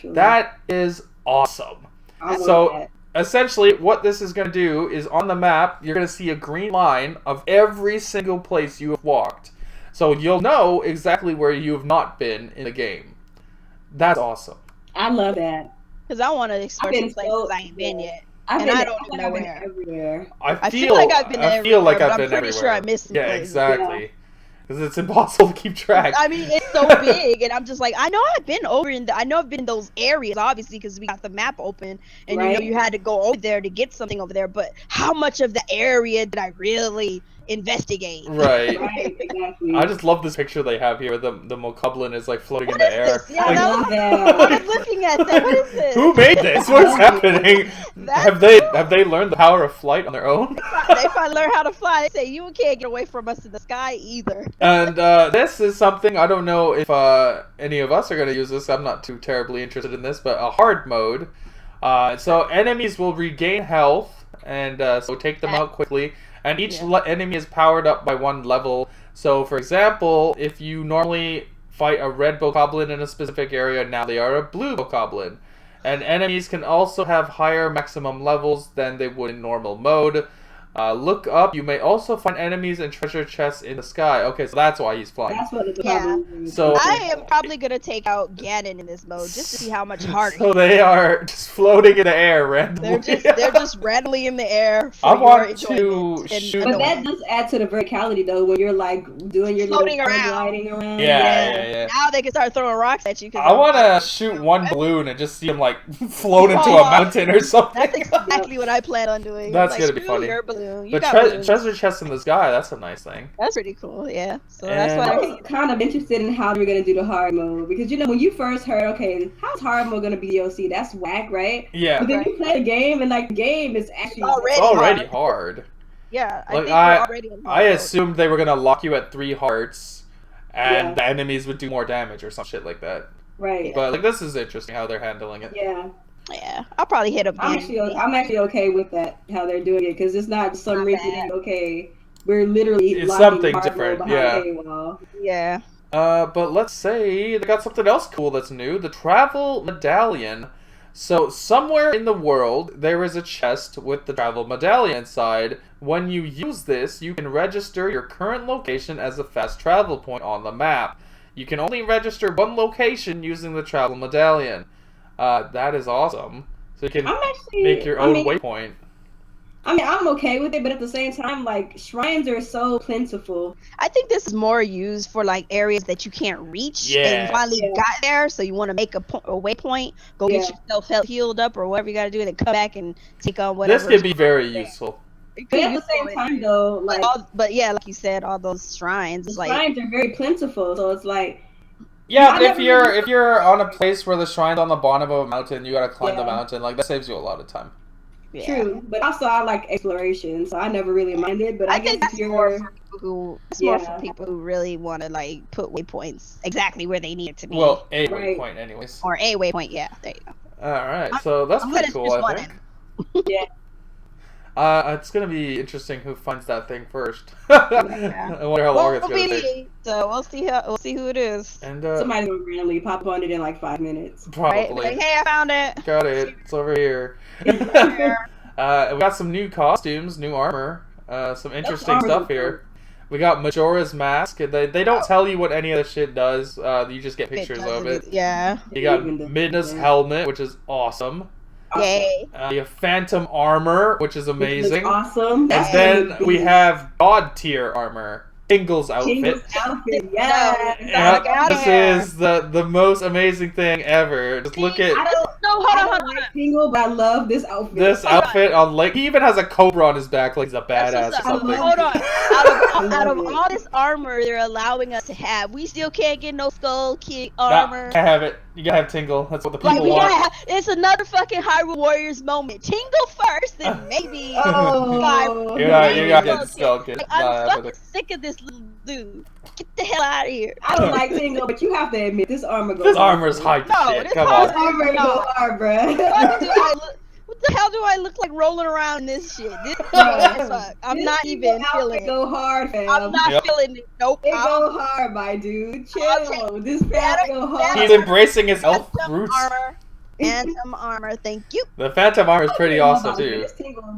Speaker 1: That is awesome. So essentially what this is going to do is on the map you're going to see a green line of every single place you have walked. So you'll know exactly where you have not been in the game. That's awesome.
Speaker 2: I love that.
Speaker 3: Because I want to explore some places I ain't been yet. And I don't even know where.
Speaker 2: Everywhere.
Speaker 1: I feel like I've been everywhere.
Speaker 3: I'm pretty sure I missed some places.
Speaker 1: Exactly. Because it's impossible to keep track.
Speaker 3: I mean, it's so big, and I'm just like, I know I've been over I know I've been in those areas, obviously, because we got the map open, and you know you had to go over there to get something over there. But how much of the area did I really investigate?
Speaker 1: Right.
Speaker 2: Exactly.
Speaker 1: I just love this picture they have here. The Mokoblin is like floating in the air.
Speaker 3: This? Yeah, I was looking at that. What is this?
Speaker 1: Who made this? What is happening? Have they learned the power of flight on their own?
Speaker 3: They finally learn how to fly. They say you can't get away from us in the sky either.
Speaker 1: And this is something, I don't know if any of us are going to use this. I'm not too terribly interested in this, but a hard mode. So enemies will regain health, and so take them out quickly. And each enemy is powered up by one level. So, for example, if you normally fight a red bokoblin in a specific area, now they are a blue bokoblin. And enemies can also have higher maximum levels than they would in normal mode. Look up. You may also find enemies and treasure chests in the sky. Okay, so that's why he's flying.
Speaker 2: That's what it's
Speaker 1: So
Speaker 3: I am probably gonna take out Ganon in this mode just to see how much harder.
Speaker 1: So they are just floating in the air randomly.
Speaker 3: They're just randomly in the air.
Speaker 1: I want to shoot.
Speaker 2: But that does add to the verticality though, when you're like doing your
Speaker 3: floating
Speaker 2: little
Speaker 3: around.
Speaker 2: gliding around.
Speaker 1: Yeah.
Speaker 3: Now they can start throwing rocks at you.
Speaker 1: I want to shoot one balloon and just see him like float into a mountain or something.
Speaker 3: That's exactly what I plan on doing.
Speaker 1: That's gonna be funny.
Speaker 3: Your balloon.
Speaker 1: The treasure chest in the sky, that's a nice thing.
Speaker 3: That's pretty cool, yeah. So
Speaker 1: And
Speaker 3: that's why
Speaker 2: I was kind of interested in how they're gonna do the hard mode, because you know when you first heard, okay, how's hard mode gonna be DLC? That's whack, right?
Speaker 1: Yeah.
Speaker 2: But then you play the game, and like the game is actually
Speaker 1: already hard.
Speaker 3: Yeah,
Speaker 1: I assumed they were gonna lock you at 3 hearts, and the enemies would do more damage or some shit like that.
Speaker 2: Right.
Speaker 1: But like this is interesting how they're handling it.
Speaker 3: Yeah, I'll probably hit up.
Speaker 2: I'm actually okay with that, how they're doing it, because it's not some reason. Okay, we're literally
Speaker 1: it's something different.
Speaker 3: Yeah.
Speaker 1: But let's say they got something else cool that's new: the travel medallion. So somewhere in the world there is a chest with the travel medallion inside. When you use this, you can register your current location as a fast travel point on the map. You can only register one location using the travel medallion. That is awesome. So you can make your own waypoint.
Speaker 2: I mean, I'm okay with it, but at the same time, like, shrines are so plentiful.
Speaker 3: I think this is more used for, like, areas that you can't reach. And finally got there, so you want to make a waypoint, go get yourself healed up or whatever you got to do, and then come back and take on whatever.
Speaker 1: This could be very useful.
Speaker 2: But at the same time, though, like...
Speaker 3: But yeah, like you said, all those shrines.
Speaker 2: Shrines are very plentiful, so it's like...
Speaker 1: Yeah, if you're on a place where the shrine's on the bottom of a mountain, you gotta climb the mountain. Like, that saves you a lot of time.
Speaker 3: Yeah.
Speaker 2: True, but also I like exploration, so I never really minded. But I guess
Speaker 3: that's
Speaker 2: if you're
Speaker 3: more for people who really want to like put waypoints exactly where they need it to be.
Speaker 1: Well, a waypoint, anyways.
Speaker 3: Or a waypoint, yeah. There you go.
Speaker 1: All right, so that's pretty cool, I think. It's gonna be interesting who finds that thing first. I wonder how long it's gonna take.
Speaker 3: So we'll see who it is.
Speaker 1: And
Speaker 2: somebody's gonna randomly pop on it in like 5 minutes.
Speaker 1: Probably.
Speaker 3: Like, hey, I found it.
Speaker 1: Got it. It's over here. We got some new costumes, new armor, some interesting stuff here. We got Majora's Mask. They don't tell you what any of the shit does. You just get pictures of it.
Speaker 3: Yeah.
Speaker 1: You got Midna's helmet, which is awesome.
Speaker 3: Yay.
Speaker 1: You have Phantom armor, which is amazing.
Speaker 2: Awesome.
Speaker 1: And then we have God tier armor. Tingle's outfit.
Speaker 2: Yeah.
Speaker 1: This is the most amazing thing ever. Just look at.
Speaker 3: hold
Speaker 2: I
Speaker 3: on,
Speaker 2: don't like Tingle, but I love this outfit.
Speaker 1: This outfit on like he even has a cobra on his back like he's a badass or something.
Speaker 3: Hold on. Out of all this armor they're allowing us to have, we still can't get no skull kick armor.
Speaker 1: Nah, I have it. You gotta have Tingle. That's what the people want.
Speaker 3: It's another fucking Hyrule Warriors moment. Tingle first, then maybe
Speaker 2: Oh,
Speaker 1: you're not getting skull kick.
Speaker 3: Like, I'm fucking sick of this little dude. Get the hell out of here.
Speaker 2: I don't like Tingle, but you have to admit this armor goes.
Speaker 1: This armor's hype shit. Come on.
Speaker 2: This armor goes hard, bruh.
Speaker 3: What the hell do I look like rolling around in this shit? This I'm not even feeling it.
Speaker 2: Go hard, fam.
Speaker 3: I'm not feeling it. Nope.
Speaker 2: It go hard, my dude. Chill. This fam go hard.
Speaker 1: He's embracing his elf roots.
Speaker 3: Phantom armor, thank you.
Speaker 1: The Phantom armor is pretty awesome too.
Speaker 2: This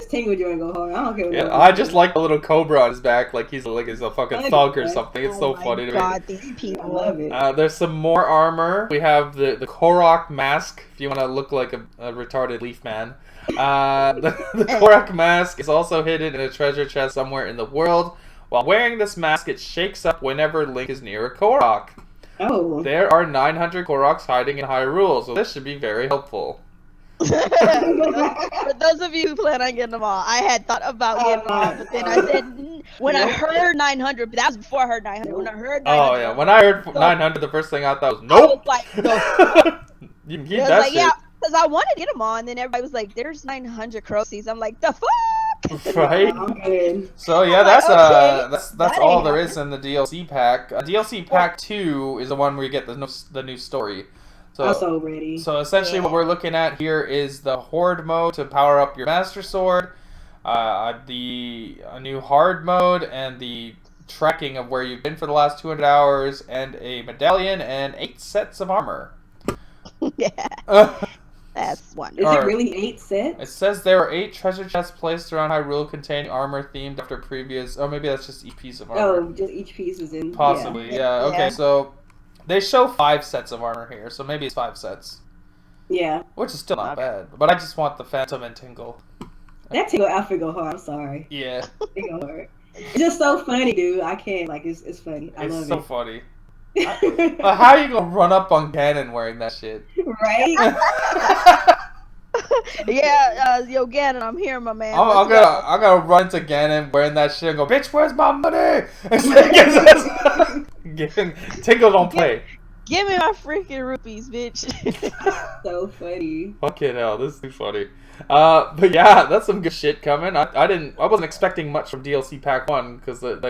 Speaker 2: Tingle joint go hard. I don't care.
Speaker 1: Yeah, I just like the little cobra on his back, like he's a fucking thug or something. It's so funny to me.
Speaker 3: God, these people.
Speaker 2: I love it.
Speaker 1: There's some more armor. We have the Korok mask. If you want to look like a retarded leaf man. The Korok mask is also hidden in a treasure chest somewhere in the world. While wearing this mask, it shakes up whenever Link is near a Korok.
Speaker 2: Oh.
Speaker 1: There are 900 Koroks hiding in Hyrule, so this should be very helpful.
Speaker 3: For those of you who plan on getting them all, I had thought about getting them all, but then I said, when I heard 900, but that was before I heard 900. When I heard 900,
Speaker 1: oh yeah, when I heard 900, the first thing I thought was, nope!
Speaker 3: I was like, no.
Speaker 1: You can keep that shit.
Speaker 3: Yeah, because I wanted to get them all, and then everybody was like, there's 900 Crossies. I'm like, the fuck?
Speaker 1: Right. So yeah, that's all there is in the DLC pack. DLC pack 2 is the one where you get the new story. So
Speaker 2: I'm so ready.
Speaker 1: So essentially, what we're looking at here is the Horde mode to power up your Master Sword, a new Hard mode, and the tracking of where you've been for the last 200 hours, and a medallion and 8 sets of armor.
Speaker 3: Yeah. That's one.
Speaker 2: Is it really 8 sets?
Speaker 1: It says there are 8 treasure chests placed around Hyrule containing armor themed after previous. Oh, maybe that's just each piece of armor.
Speaker 2: Oh, just each piece was in.
Speaker 1: Possibly, yeah. Okay, so they show 5 sets of armor here, so maybe it's 5 sets.
Speaker 2: Yeah.
Speaker 1: Which is still not bad, but I just want the Phantom and Tingle.
Speaker 2: That Tingle outfit go hard. I'm sorry.
Speaker 1: Yeah.
Speaker 2: It go hard. It's just so funny, dude. I can't. Like, it's funny. I love it.
Speaker 1: It's so funny. How are you gonna run up on Ganon wearing that shit?
Speaker 2: Right?
Speaker 3: Yeah, yo, Ganon, I'm here, my man.
Speaker 1: I'm gonna run to Ganon wearing that shit and go, bitch, where's my money? Tingle don't play.
Speaker 3: Give me my freaking rupees, bitch.
Speaker 2: So funny.
Speaker 1: Fucking hell, this is too funny. But yeah, that's some good shit coming. I wasn't expecting much from DLC Pack 1 because it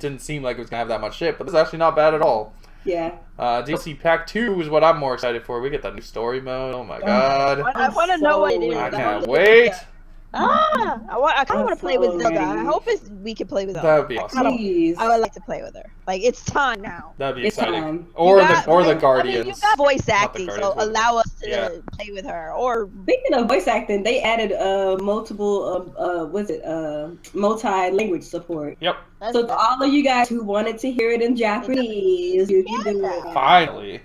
Speaker 1: didn't seem like it was gonna have that much shit, but this is actually not bad at all.
Speaker 2: Yeah.
Speaker 1: DLC Pack 2 is what I'm more excited for. We get that new story mode. Oh my god.
Speaker 3: I want to know what it is.
Speaker 1: I can't wait.
Speaker 3: I kind of want to play with Zelda. I hope we can play with Zelda.
Speaker 1: That would be awesome.
Speaker 3: I would like to play with her. Like, it's time now.
Speaker 1: That'd be exciting.
Speaker 2: Time.
Speaker 1: Or the Guardians.
Speaker 3: I mean, you got voice acting, so
Speaker 1: Guardians,
Speaker 3: allow us to play with her. Or
Speaker 2: speaking of voice acting, they added multiple multi-language support.
Speaker 1: Yep.
Speaker 2: So to all of you guys who wanted to hear it in Japanese, you can do it.
Speaker 1: Finally.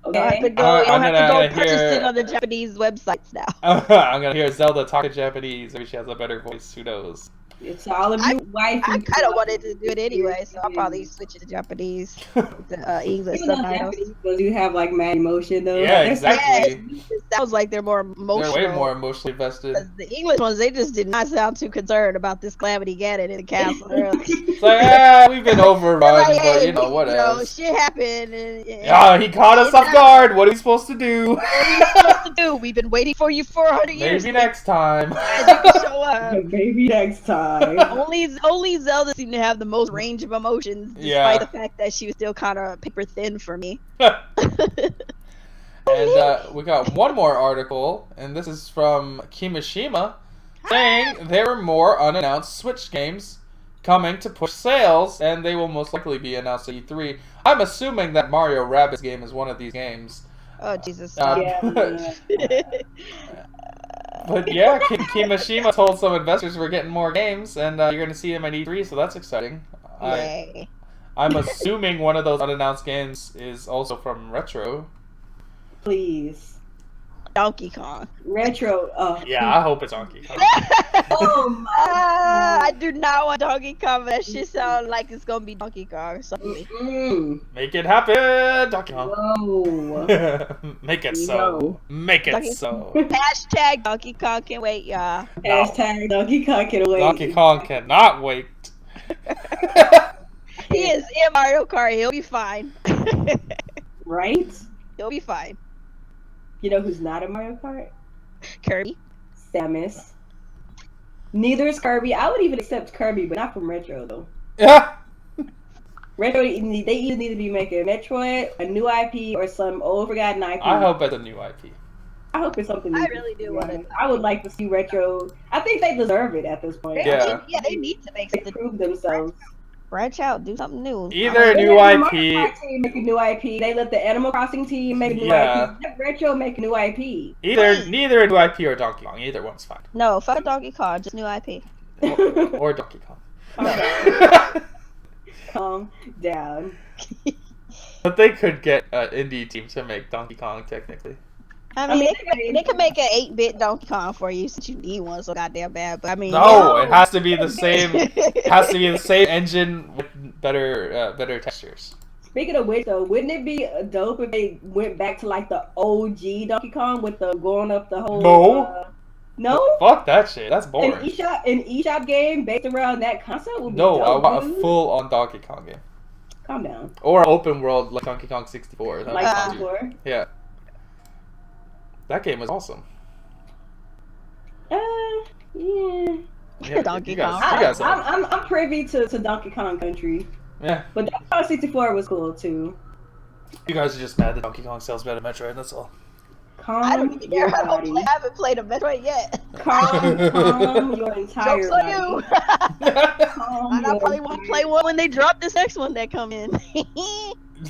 Speaker 3: Okay. You don't have to go purchase it on the Japanese websites now.
Speaker 1: I'm gonna hear Zelda talk in Japanese. Maybe she has a better voice. Who knows?
Speaker 2: It's all of you wife.
Speaker 3: I kind of wanted to do it anyway, so I'll probably switch it to Japanese, to English subtitles.
Speaker 2: Because you have like mad emotion though.
Speaker 1: Yeah, exactly.
Speaker 3: Yeah, it sounds like they're more emotional.
Speaker 1: They're way more emotionally invested.
Speaker 3: The English ones, they just did not sound too concerned about this Calamity Ganon in the castle.
Speaker 1: It's like, we've been overrun, but you know what else?
Speaker 3: Shit happened. And
Speaker 1: he caught us off guard. What are you supposed to do?
Speaker 3: What are you supposed to do? We've been waiting for you 400 years.
Speaker 1: Maybe next time.
Speaker 3: Show up.
Speaker 2: Maybe next time.
Speaker 3: Only Zelda seemed to have the most range of emotions, despite the fact that she was still kind of paper thin for me.
Speaker 1: And we got one more article, and this is from Kimishima, saying there are more unannounced Switch games coming to push sales, and they will most likely be announced at E3. I'm assuming that Mario Rabbids game is one of these games.
Speaker 3: Oh, Jesus.
Speaker 1: But yeah, Kimishima told some investors we're getting more games, and you're going to see them at E3, so that's exciting.
Speaker 3: Yay.
Speaker 1: I'm assuming one of those unannounced games is also from Retro.
Speaker 2: Please.
Speaker 3: Donkey Kong.
Speaker 2: Retro.
Speaker 1: Yeah, I hope it's Donkey Kong.
Speaker 2: Oh my
Speaker 3: I do not want Donkey Kong, but that shit sounds like it's gonna be Donkey Kong suddenly.
Speaker 1: Make it happen, Donkey Kong.
Speaker 2: Whoa.
Speaker 1: Make it so. Make it so.
Speaker 3: Hashtag Donkey Kong can wait, y'all.
Speaker 1: No.
Speaker 2: Hashtag Donkey Kong can wait.
Speaker 1: Donkey Kong cannot wait.
Speaker 3: He is in Mario Kart. He'll be fine.
Speaker 2: Right?
Speaker 3: He'll be fine.
Speaker 2: You know who's not in Mario Kart?
Speaker 3: Kirby.
Speaker 2: Samus. Neither is Kirby. I would even accept Kirby, but not from Retro though.
Speaker 1: Yeah.
Speaker 2: Retro, they either need to be making Metroid, a new IP, or some old forgotten IP.
Speaker 1: I hope it's a new IP.
Speaker 2: I hope it's something new.
Speaker 3: I really do want it.
Speaker 2: I would like to see Retro. I think they deserve it at this point.
Speaker 1: Yeah.
Speaker 3: They need to make
Speaker 2: They
Speaker 3: something.
Speaker 2: prove themselves.
Speaker 3: Branch out, do something new.
Speaker 1: Either a
Speaker 2: They
Speaker 1: new
Speaker 2: let the Mario
Speaker 1: IP.
Speaker 2: Kart team make a new IP. They let the Animal Crossing team make a new
Speaker 1: Yeah.
Speaker 2: IP. Let Retro make a new IP.
Speaker 1: Neither a new IP or Donkey Kong. Either one's fine.
Speaker 3: No, fuck Donkey Kong, just new IP.
Speaker 1: Or Donkey Kong.
Speaker 2: Calm down.
Speaker 1: But they could get an indie team to make Donkey Kong technically.
Speaker 3: I mean, they could make an 8-bit Donkey Kong for you since you need one so goddamn bad. But I mean,
Speaker 1: No, it has to be the same. Has to be the same engine with better textures.
Speaker 2: Speaking of which, though, wouldn't it be dope if they went back to like the OG Donkey Kong with the going up the whole?
Speaker 1: No.
Speaker 2: No.
Speaker 1: Fuck that shit. That's boring.
Speaker 2: An eShop game based around that concept would be
Speaker 1: No,
Speaker 2: dope,
Speaker 1: I want a
Speaker 2: dude.
Speaker 1: full-on Donkey Kong game.
Speaker 2: Calm down.
Speaker 1: Or open world like Donkey Kong 64. That'd be
Speaker 2: Like
Speaker 1: fun, too.
Speaker 2: before.
Speaker 1: Yeah. That game was awesome.
Speaker 2: Yeah.
Speaker 1: Yeah,
Speaker 3: Donkey
Speaker 1: you guys,
Speaker 3: Kong.
Speaker 1: you guys
Speaker 2: I'm privy to Donkey Kong Country,
Speaker 1: yeah,
Speaker 2: but Donkey Kong 64 was cool too.
Speaker 1: you guys are just mad that Donkey Kong sells better than Metroid, that's all.
Speaker 3: I don't
Speaker 2: Calm
Speaker 3: even
Speaker 2: your
Speaker 3: care. I
Speaker 2: body.
Speaker 3: haven't played a Metroid yet.
Speaker 2: Calm your entire
Speaker 3: Jokes on
Speaker 2: body.
Speaker 3: you.
Speaker 2: Calm
Speaker 3: And I
Speaker 2: your
Speaker 3: probably won't
Speaker 2: entire-
Speaker 3: play one when they drop this next one that come in.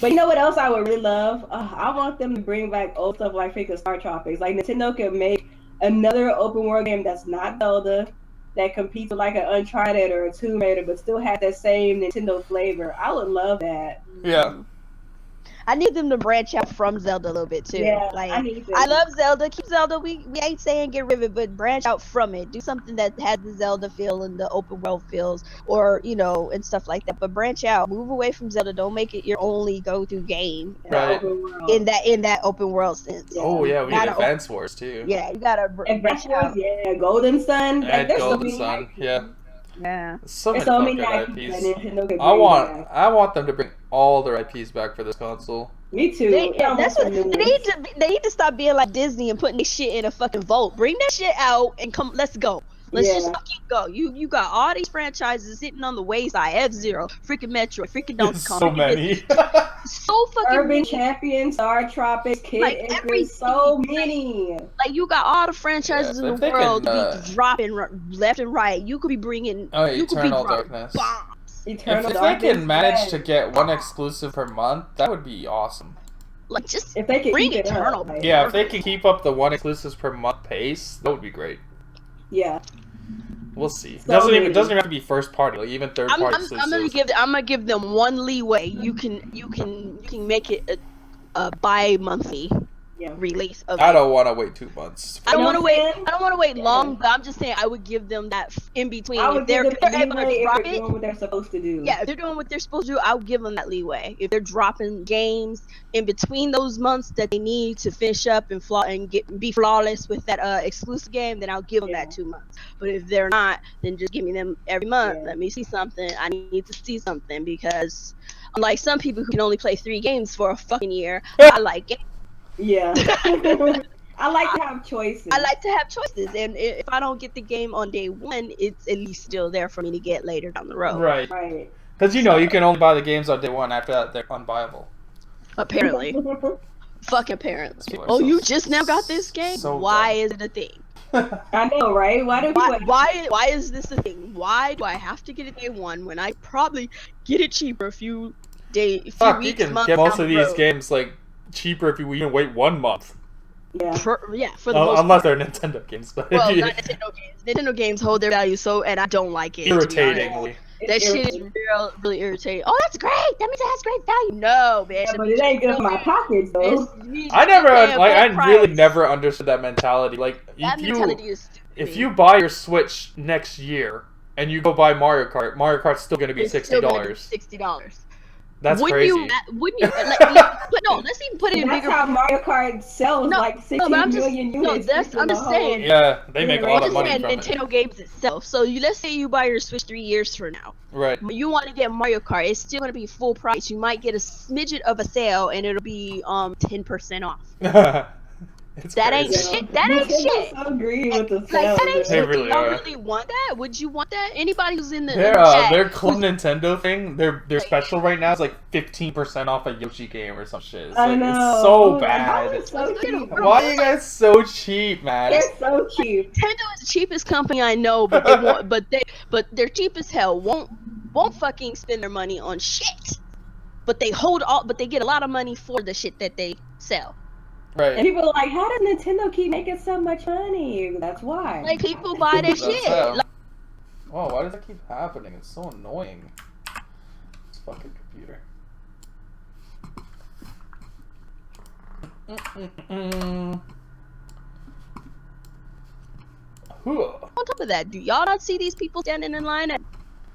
Speaker 2: But you know what else I would really love? I want them to bring back old stuff like freaking Star Tropics. Like Nintendo could make another open world game that's not Zelda, that competes with like an Uncharted or a Tomb Raider, but still has that same Nintendo flavor. I would love that.
Speaker 1: Yeah.
Speaker 3: I need them to branch out from Zelda a little bit too.
Speaker 2: Yeah,
Speaker 3: like
Speaker 2: I need to.
Speaker 3: I love Zelda. Keep Zelda. We ain't saying get rid of it, but branch out from it. Do something that has the Zelda feel and the open world feels, or and stuff like that. But branch out. Move away from Zelda. Don't make it your only go-to game.
Speaker 1: Right.
Speaker 2: In
Speaker 3: In that open world sense.
Speaker 1: Oh yeah, we
Speaker 3: Gotta
Speaker 1: need Advance Wars too.
Speaker 3: Yeah, you gotta branch out.
Speaker 2: yeah, Golden Sun.
Speaker 1: And
Speaker 2: there's
Speaker 1: Golden
Speaker 2: so
Speaker 1: Sun,
Speaker 2: many
Speaker 1: yeah.
Speaker 3: Yeah.
Speaker 1: So
Speaker 2: There's
Speaker 1: many
Speaker 2: so
Speaker 1: fucking
Speaker 2: many
Speaker 1: IPs.
Speaker 2: that Nintendo could
Speaker 1: I
Speaker 2: bring
Speaker 1: want
Speaker 2: back.
Speaker 1: them to bring all their IPs back for this console.
Speaker 2: Me too.
Speaker 3: They
Speaker 2: I want some new ones.
Speaker 3: need to stop being like Disney and putting this shit in a fucking vault. Bring that shit out and come. Let's go. Let's
Speaker 2: Yeah.
Speaker 3: just fucking go. You got all these franchises sitting on the wayside. F-Zero, freaking Metroid, freaking Donkey Kong.
Speaker 1: So
Speaker 3: freaking
Speaker 1: many.
Speaker 3: this. So fucking
Speaker 2: Urban
Speaker 3: many.
Speaker 2: Champion, Star Tropics, Kid
Speaker 3: Like,
Speaker 2: Icarus, so many.
Speaker 3: Like you got all the franchises
Speaker 1: Yeah,
Speaker 3: in
Speaker 1: if
Speaker 3: the
Speaker 1: they
Speaker 3: world
Speaker 1: can,
Speaker 3: to be dropping left and right. You could be bringing.
Speaker 1: Oh,
Speaker 3: you could be
Speaker 1: Eternal
Speaker 3: dropping
Speaker 1: Darkness.
Speaker 3: bombs.
Speaker 2: Eternal
Speaker 1: If they
Speaker 2: Darkness,
Speaker 1: can manage
Speaker 2: yes.
Speaker 1: to get one exclusive per month, that would be awesome.
Speaker 3: Like just
Speaker 2: If they can
Speaker 3: bring
Speaker 2: keep it
Speaker 3: Eternal.
Speaker 2: up, like,
Speaker 1: Yeah, if they can keep up the one exclusives per month pace, that would be great.
Speaker 2: yeah.
Speaker 1: We'll see.
Speaker 2: So
Speaker 1: Doesn't
Speaker 2: many.
Speaker 1: even have to be first party, like even third party exclusives.
Speaker 3: I'm gonna give them one leeway. You can make it a bi-monthly
Speaker 2: Yeah.
Speaker 3: release of
Speaker 1: I
Speaker 3: it.
Speaker 1: don't want to wait 2 months.
Speaker 3: I don't
Speaker 2: You
Speaker 3: want
Speaker 2: know
Speaker 3: to
Speaker 2: what I'm
Speaker 3: wait.
Speaker 2: saying?
Speaker 3: I don't want to wait
Speaker 2: Yeah.
Speaker 3: long, but I'm just saying I would give them that in between.
Speaker 2: I
Speaker 3: If
Speaker 2: would
Speaker 3: they're,
Speaker 2: give
Speaker 3: if
Speaker 2: them
Speaker 3: they're able
Speaker 2: leeway
Speaker 3: to
Speaker 2: if
Speaker 3: drop
Speaker 2: they're
Speaker 3: it,
Speaker 2: doing what they're supposed to do.
Speaker 3: yeah, if they're doing what they're supposed to do, I'll give them that leeway. If they're dropping games in between those months that they need to finish up and be flawless with that exclusive game, then I'll give them
Speaker 2: Yeah.
Speaker 3: that 2 months. But if they're not, then just give me them every month.
Speaker 2: Yeah.
Speaker 3: Let me see something. I need to see something because unlike some people who can only play 3 games for a fucking year, I like it.
Speaker 2: Yeah. I like to have choices.
Speaker 3: I like to have choices, and if I don't get the game on day one, it's at least still there for me to get later down the road.
Speaker 1: Right.
Speaker 2: Right.
Speaker 1: Because you can only buy the games on day one. After that, they're unbuyable.
Speaker 3: Apparently. Fucking apparently.
Speaker 1: People are
Speaker 3: Oh,
Speaker 1: so-
Speaker 3: you just now got this game?
Speaker 1: so
Speaker 3: Why
Speaker 1: dumb.
Speaker 3: is it a thing?
Speaker 2: I know, right? Why do people?
Speaker 3: Why is this a thing? Why do I have to get it day one when I probably get it cheaper a few
Speaker 1: Fuck, you
Speaker 3: weeks,
Speaker 1: can
Speaker 3: months
Speaker 1: get most
Speaker 3: down
Speaker 1: of
Speaker 3: the
Speaker 1: these
Speaker 3: road?
Speaker 1: games like cheaper if you even wait 1 month.
Speaker 2: Yeah.
Speaker 3: For the most
Speaker 1: unless
Speaker 3: part.
Speaker 1: they're Nintendo games, but
Speaker 3: Well, not Nintendo games. Nintendo games hold their value and I don't like it.
Speaker 1: irritatingly.
Speaker 3: That shit is really irritating. Oh, that's great. That means it has great value. No, bitch.
Speaker 2: Yeah, but it ain't good for my pockets though.
Speaker 1: I really never understood that mentality. Like,
Speaker 3: that mentality is stupid.
Speaker 1: If you buy your Switch next year and you go buy Mario Kart's still going to be $60.
Speaker 3: $60.
Speaker 1: That's crazy.
Speaker 3: Wouldn't you? But no, let's even put it in bigger.
Speaker 2: That's how Mario Kart sells like 16 million units.
Speaker 3: I'm just saying.
Speaker 1: Yeah, they make a lot of money from
Speaker 3: Nintendo games itself. So let's say you buy your Switch 3 years from now.
Speaker 1: Right.
Speaker 3: You want to get Mario Kart. It's still going to be full price. You might get a smidget of a sale, and it'll be 10% off. That ain't shit. That ain't shit.
Speaker 2: So greedy with the
Speaker 3: sales. That ain't shit.
Speaker 1: Really
Speaker 3: Do y'all really want that? Would you want that? Anybody who's in the
Speaker 1: their Club Nintendo thing, their special right now is like 15% off a Yoshi game or some shit.
Speaker 2: I know.
Speaker 1: It's so bad.
Speaker 2: So cheap.
Speaker 1: Why are you guys so cheap, man?
Speaker 2: They're so cheap.
Speaker 3: Nintendo is the cheapest company I know, but they won't. but they're cheap as hell. Won't fucking spend their money on shit. But they get a lot of money for the shit that they sell.
Speaker 1: Right.
Speaker 2: And people are like, how does Nintendo keep making so much money? That's why.
Speaker 3: Like, people buy their shit.
Speaker 1: Whoa, why does that keep happening? It's so annoying. This fucking computer.
Speaker 3: On top of that, do y'all not see these people standing in line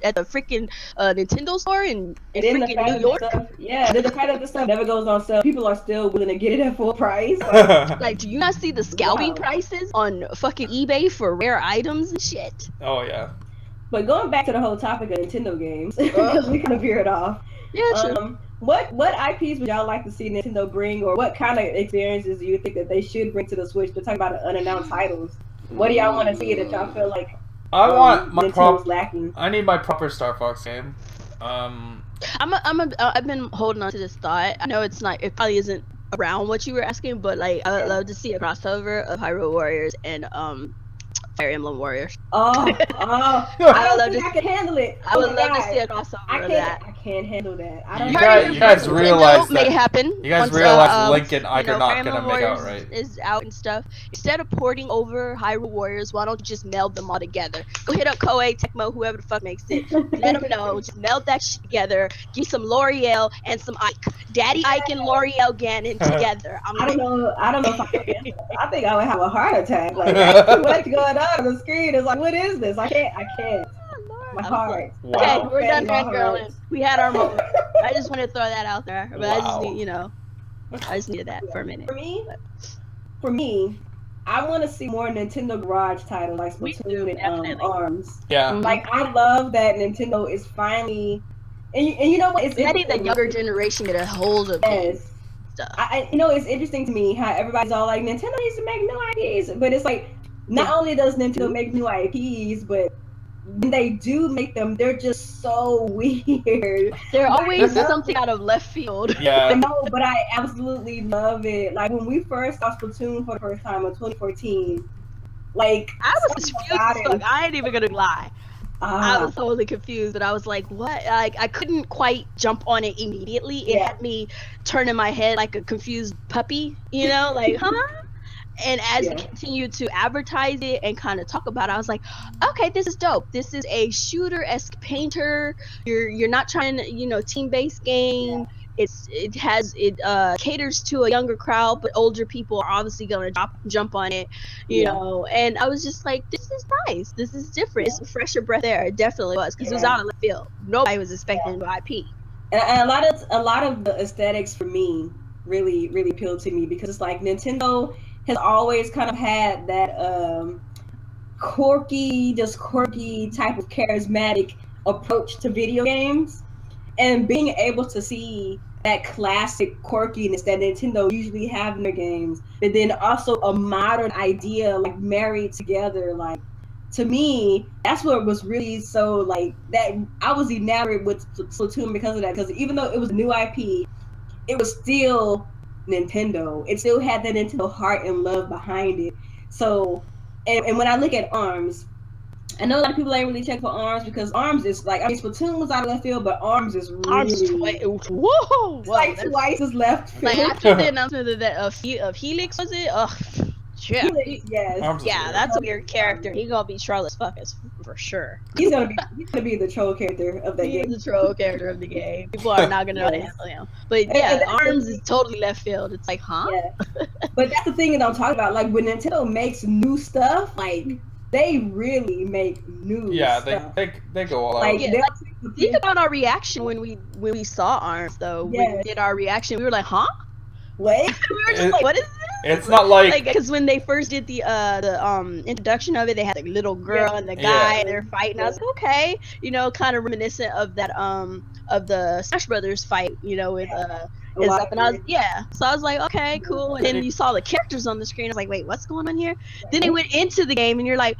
Speaker 3: at the freaking Nintendo store in freaking New York?
Speaker 2: Yeah, the fact that the stuff never goes on sale, people are still willing to get it at full price.
Speaker 3: Like, do you not see the scalping prices on fucking eBay for rare items and shit?
Speaker 1: Oh yeah.
Speaker 2: But going back to the whole topic of Nintendo games, because we kind of veered off.
Speaker 3: Yeah, sure.
Speaker 2: What IPs would y'all like to see Nintendo bring, or what kind of experiences do you think that they should bring to the Switch? To talk about the unannounced titles, what do y'all want to see that y'all feel like?
Speaker 1: I want my
Speaker 2: lacking.
Speaker 1: I need my proper Star Fox game.
Speaker 3: I've been holding on to this thought. I know it probably isn't around what you were asking, but like I would love to see a crossover of Hyrule Warriors and Fire Emblem Warriors.
Speaker 2: I don't think I can handle it.
Speaker 3: I would love to see a crossover of that.
Speaker 2: I can't handle that.
Speaker 1: You guys realize
Speaker 3: that happen.
Speaker 1: You guys realize Link and Ike are not gonna make out, right?
Speaker 3: Is out and stuff. Instead of porting over Hyrule Warriors, why don't you just meld them all together? Go hit up Koei, Tecmo, whoever the fuck makes it. Let them know. Just meld that shit together. Get some L'Oreal and some Ike. Daddy Ike and L'Oreal Ganon together.
Speaker 2: I don't know if I can handle it. I think I would have a heart attack. Like, what's going on the screen? It's like, what is this? I can't. My heart.
Speaker 1: Wow.
Speaker 3: Okay, we're done fangirling. We had our moment. I just want to throw that out there. But I just need, I just needed that for a minute.
Speaker 2: For me, I want to see more Nintendo Garage titles like Splatoon and ARMS.
Speaker 1: Yeah.
Speaker 2: Like, I love that Nintendo is finally, and you know what? It's
Speaker 3: letting the younger generation get a hold of this stuff.
Speaker 2: It's interesting to me how everybody's all like, Nintendo needs to make new IPs, but it's like, not only does Nintendo make new IPs, but when they do make them, they're just so weird.
Speaker 3: They're always something out of left field.
Speaker 1: Yeah.
Speaker 2: I know, but I absolutely love it. Like, when we first saw Splatoon for the first time in 2014, like,
Speaker 3: I was confused as fuck. I ain't even gonna lie. I was totally confused, but I was like, what? Like, I couldn't quite jump on it immediately. It had me turning my head like a confused puppy, like, huh? And as they continued to advertise it and kind of talk about it, I was like, okay, this is dope. This is a shooter-esque painter. You're not trying to, team-based game. It caters to a younger crowd, but older people are obviously gonna jump on it, you know. And I was just like, this is nice. This is different. It's a fresher breath air. It definitely was, because it was out of left field. Nobody was expecting the IP.
Speaker 2: And a lot of the aesthetics for me really, really appealed to me, because it's like Nintendo has always kind of had that quirky type of charismatic approach to video games, and being able to see that classic quirkiness that Nintendo usually have in their games, but then also a modern idea like married together, like, to me, that's what was really so like that. I was enamored with Splatoon because of that, because even though it was a new IP, it was still Nintendo. It still had that Nintendo heart and love behind it. So, and when I look at ARMS, I know a lot of people ain't really check for arms because arms is like, I mean, Splatoon was out of left field, but arms is
Speaker 3: Arms
Speaker 2: really
Speaker 3: whoa,
Speaker 2: it's like twice as left field.
Speaker 3: Like after the announcement of that of Helix, was it? Ugh, yeah.
Speaker 2: Helix, yes.
Speaker 1: Arms is
Speaker 3: Yeah,
Speaker 1: weird.
Speaker 3: that's a weird character. He gonna be Charlotte's fuckers for sure.
Speaker 2: He's gonna be the troll character of that
Speaker 3: He
Speaker 2: game.
Speaker 3: is the troll character of the game. People are not gonna know how to handle him. But yeah, Arms is totally left field. It's like, huh?
Speaker 2: Yeah. But that's the thing that I'm talking about. Like when Nintendo makes new stuff, like they really make new stuff.
Speaker 1: they go all
Speaker 2: Like,
Speaker 1: out.
Speaker 3: Yeah, think about our reaction when we saw Arms though. When we did our reaction, we were like, huh?
Speaker 2: What?
Speaker 3: We were just like, what is this?
Speaker 1: It's not like
Speaker 3: because when they first did the introduction of it, they had the little girl and the guy and they're fighting. I was like, okay, you know, kind of reminiscent of that of the Smash Brothers fight, you know, with and stuff. And I was so I was like, okay, cool. And then you saw the characters on the screen. I was like, wait, what's going on here? Then they went into the game and you're like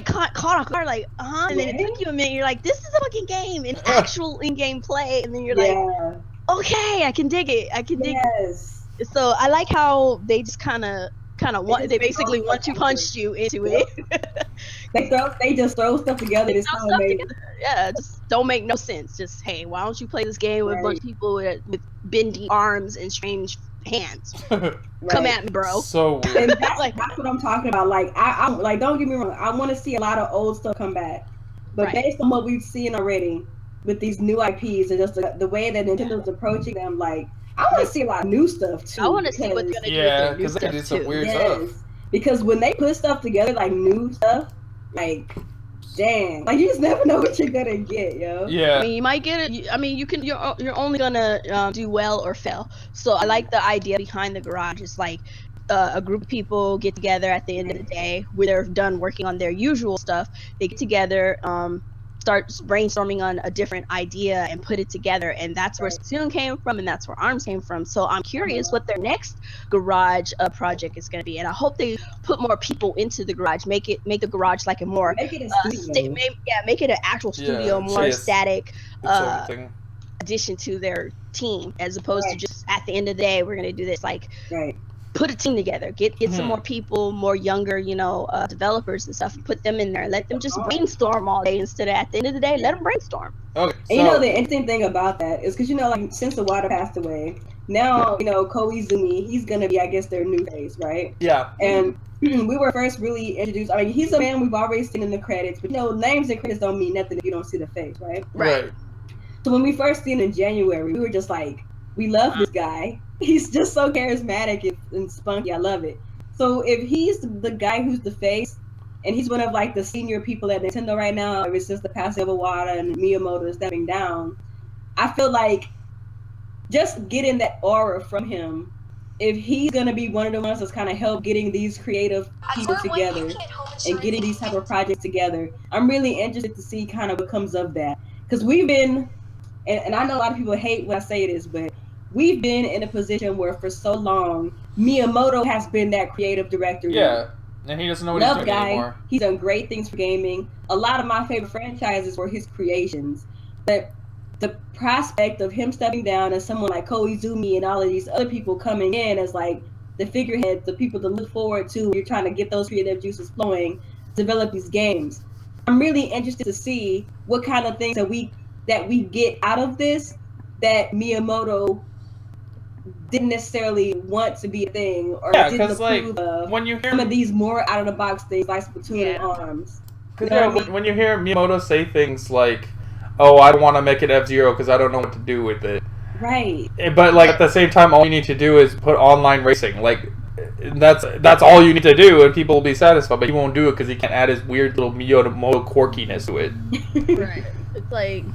Speaker 3: caught off guard, like, and then it took you a minute. You're like, this is a fucking game, an actual in-game play, and then you're like, okay, I can dig it. I can dig it. So I like how they just kind of they basically one-two-punched you into it.
Speaker 2: they just throw stuff together. It's so amazing.
Speaker 3: Yeah, just don't make no sense. Just, hey, why don't you play this game with a bunch of people with bendy arms and strange hands? Come at me, bro.
Speaker 1: So weird.
Speaker 2: And that's what I'm talking about. Like I like, don't get me wrong. I want to see a lot of old stuff come back, but based on what we've seen already with these new IPs and just the way that Nintendo's approaching them, like, I want to see a lot of new stuff too.
Speaker 3: I want to see what they're gonna do.
Speaker 1: Yeah, because they do some weird stuff.
Speaker 2: Because when they put stuff together, like new stuff, like, dang, like you just never know what you're gonna get, yo.
Speaker 1: Yeah.
Speaker 3: I mean, you might get it. I mean, you're only gonna do well or fail. So I like the idea behind the garage. It's like a group of people get together at the end of the day when they're done working on their usual stuff. They get together, start brainstorming on a different idea and put it together, and that's where Splatoon came from, and that's where Arms came from. So I'm curious what their next garage project is going to be, and I hope they put more people into the garage, make the garage like a more
Speaker 2: make it a studio.
Speaker 3: Make it an actual studio, more static addition to their team, as opposed to just at the end of the day we're going to do this, like put a team together, get some more people, more younger, developers and stuff, put them in there, let them just brainstorm all day instead of at the end of the day, let them brainstorm.
Speaker 1: Okay,
Speaker 2: and the interesting thing about that is because, like, since the water passed away, now, Koizumi, he's going to be, I guess, their new face, right?
Speaker 1: Yeah.
Speaker 2: And we were first really introduced, I mean, he's a man we've already seen in the credits, but, names and credits don't mean nothing if you don't see the face, right?
Speaker 1: Right.
Speaker 2: So when we first seen him in January, we were just like, we love this guy. He's just so charismatic and spunky. I love it. So if he's the guy who's the face, and he's one of, like, the senior people at Nintendo right now, ever since the passing of Iwata and Miyamoto stepping down, I feel like just getting that aura from him, if he's gonna be one of the ones that's kind of help getting these creative people together and getting these type of projects together, I'm really interested to see kind of what comes of that. Because we've been, and I know a lot of people hate when I say this, but we've been in a position where for so long, Miyamoto has been that creative director.
Speaker 1: Yeah, and he doesn't know what he's doing anymore.
Speaker 2: He's done great things for gaming. A lot of my favorite franchises were his creations. But the prospect of him stepping down and someone like Koizumi and all of these other people coming in as, like, the figureheads, the people to look forward to when you're trying to get those creative juices flowing, develop these games. I'm really interested to see what kind of things that we get out of this that Miyamoto didn't necessarily want to be a thing, or didn't approve of.
Speaker 1: When you hear
Speaker 2: some of these more out of the box things like Splatoon and Arms.
Speaker 1: When you hear Miyamoto say things like, "Oh, I don't want to make it F-Zero because I don't know what to do with it,"
Speaker 2: right?
Speaker 1: But, like, at the same time, all you need to do is put online racing. Like, that's all you need to do, and people will be satisfied. But he won't do it because he can't add his weird little Miyamoto quirkiness to it.
Speaker 3: Right. It's like,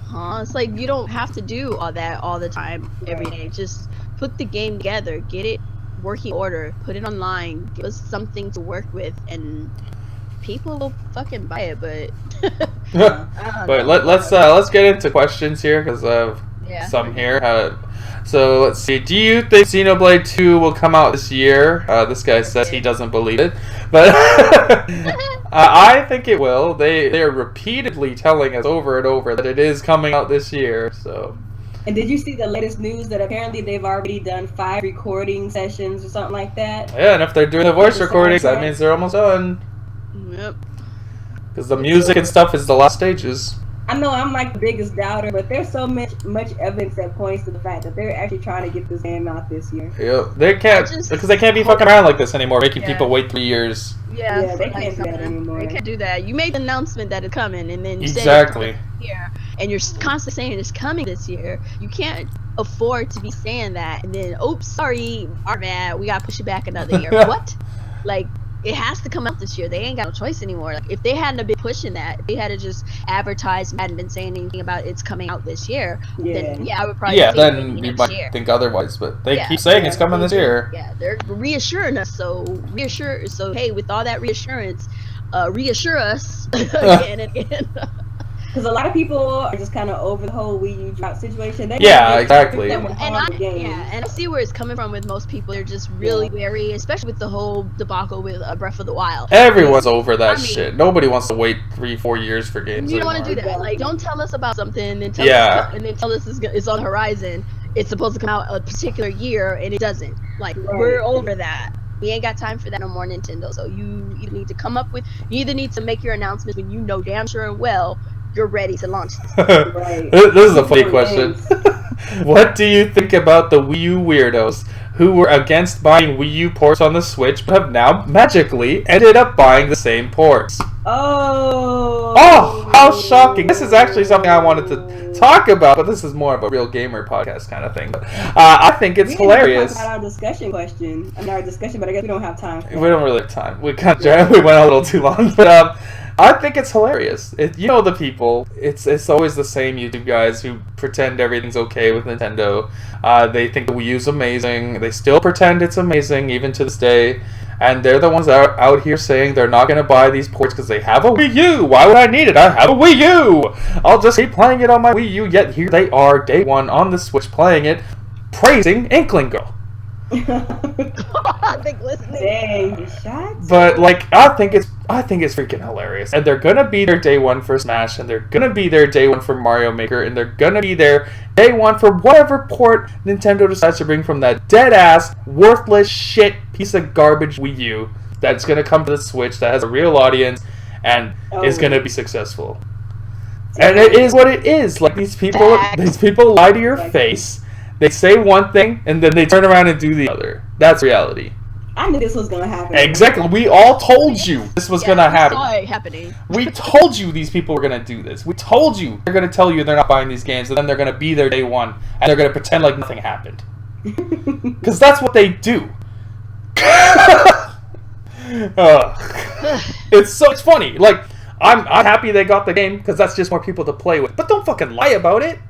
Speaker 3: It's like you don't have to do all that all the time, every day. Just put the game together, get it working order, put it online, give us something to work with, and people will fucking buy it. But
Speaker 1: but let's get into questions here because I have some here. So let's see. Do you think Xenoblade 2 will come out this year? This guy says he doesn't believe it, but I think it will. They are repeatedly telling us over and over that it is coming out this year. So.
Speaker 2: And did you see the latest news that apparently they've already done 5 recording sessions or something like that?
Speaker 1: Yeah, and if they're doing the voice recordings, that means they're almost done.
Speaker 3: Yep.
Speaker 1: Because the music and stuff is the last stages.
Speaker 2: I know I'm like the biggest doubter, but there's so much evidence that points to the fact that they're actually trying to get this game out this year.
Speaker 1: Yeah, they can't, because they can't be fucking around like this anymore, making people wait 3 years.
Speaker 2: Yeah, they can't do that anymore.
Speaker 3: They can't do that. You made the announcement that it's coming, and then you
Speaker 1: Exactly.
Speaker 3: say it's here, and you're constantly saying it's coming this year. You can't afford to be saying that, and then, oops, sorry, our bad, we gotta push it back another year. What? Like, it has to come out this year. They ain't got no choice anymore. Like, if they hadn't been pushing that, if they had to just advertise and hadn't been saying anything about it's coming out this year, then I would probably
Speaker 1: then you might think otherwise, but they keep saying it's coming this year.
Speaker 3: Yeah, they're reassuring us, so hey, with all that reassurance, reassure us again and again.
Speaker 2: Because a lot of people are just kind of over the whole Wii U drought situation.
Speaker 1: Exactly.
Speaker 3: And I see where it's coming from with most people. They're just really wary, especially with the whole debacle with Breath of the Wild.
Speaker 1: Everyone's over that shit. Nobody wants to wait 3-4 years for games.
Speaker 3: You don't want to do that. Like, don't tell us about something and tell us it's on the horizon. It's supposed to come out a particular year and it doesn't. Like, we're over that. We ain't got time for that no more, Nintendo. So you either need to you either need to make your announcements when you know damn sure and well you're ready to launch this.
Speaker 1: This is a funny question. What do you think about the Wii U weirdos who were against buying Wii U ports on the Switch but have now magically ended up buying the same ports? Oh, how shocking. This is actually something I wanted to talk about, but this is more of a real gamer podcast kind of thing. But I think it's hilarious.
Speaker 2: We talk about our discussion question. I mean, our discussion, but I guess we don't have time for that.
Speaker 1: We don't really have time. We went a little too long. But I think it's hilarious. You know the people. It's always the same YouTube guys who pretend everything's okay with Nintendo. They think the Wii U's amazing. They still pretend it's amazing even to this day. And they're the ones out here saying they're not going to buy these ports because they have a Wii U. Why would I need it? I have a Wii U. I'll just keep playing it on my Wii U. Yet here they are, day one on the Switch, playing it, praising Inkling Girl.
Speaker 3: I think listening.
Speaker 1: But like, I think it's freaking hilarious, and they're gonna be there day one for Smash, and they're gonna be there day one for Mario Maker, and they're gonna be there day one for whatever port Nintendo decides to bring from that dead ass, worthless shit piece of garbage Wii U that's gonna come to the Switch that has a real audience and is gonna be successful. And it is what it is. Like, these people lie to your face. They say one thing, and then they turn around and do the other. That's reality.
Speaker 2: I knew this was going to happen.
Speaker 1: Exactly. We all told you this was going to happen.
Speaker 3: We saw it happening.
Speaker 1: We told you these people were going to do this. We told you they're going to tell you they're not buying these games, and then they're going to be there day one, and they're going to pretend like nothing happened. Because that's what they do. It's funny. Like, I'm happy they got the game, because that's just more people to play with. But don't fucking lie about it.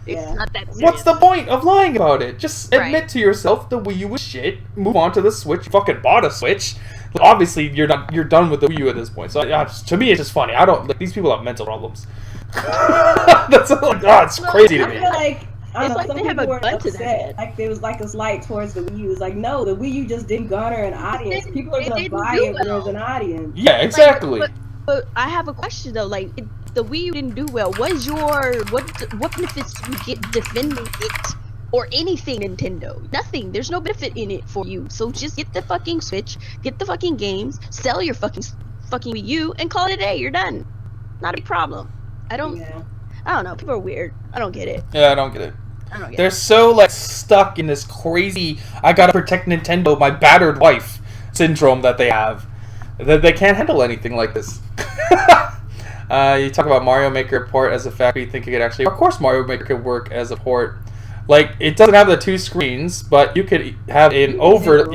Speaker 3: It's not that serious.
Speaker 1: What's the point of lying about it? Just admit to yourself the Wii U was shit. Move on to the Switch. You fucking bought a Switch. Obviously, you're done with the Wii U at this point. So to me, it's just funny. I don't like these people have mental problems. That's like, it's crazy to me.
Speaker 2: I feel like
Speaker 3: it's like they have a gun to their head.
Speaker 2: Like there was like a slight towards the Wii U. It's like, no, the Wii U just didn't garner an audience. People are gonna buy it when there's an audience.
Speaker 1: Yeah, exactly.
Speaker 3: But I have a question though. Like, the Wii U didn't do well. What benefits do you get defending it or anything Nintendo? Nothing. There's no benefit in it for you. So just get the fucking Switch, get the fucking games, sell your fucking Wii U, and call it a day. You're done. Not a big problem. I don't know. People are weird. I don't get it.
Speaker 1: Yeah, I don't get it. They're so like stuck in this crazy I gotta protect Nintendo, my battered wife syndrome that they have. That they can't handle anything like this. You talk about Mario Maker port as a fact. You think it could actually... Of course Mario Maker could work as a port. Like, it doesn't have the two screens, but you could have you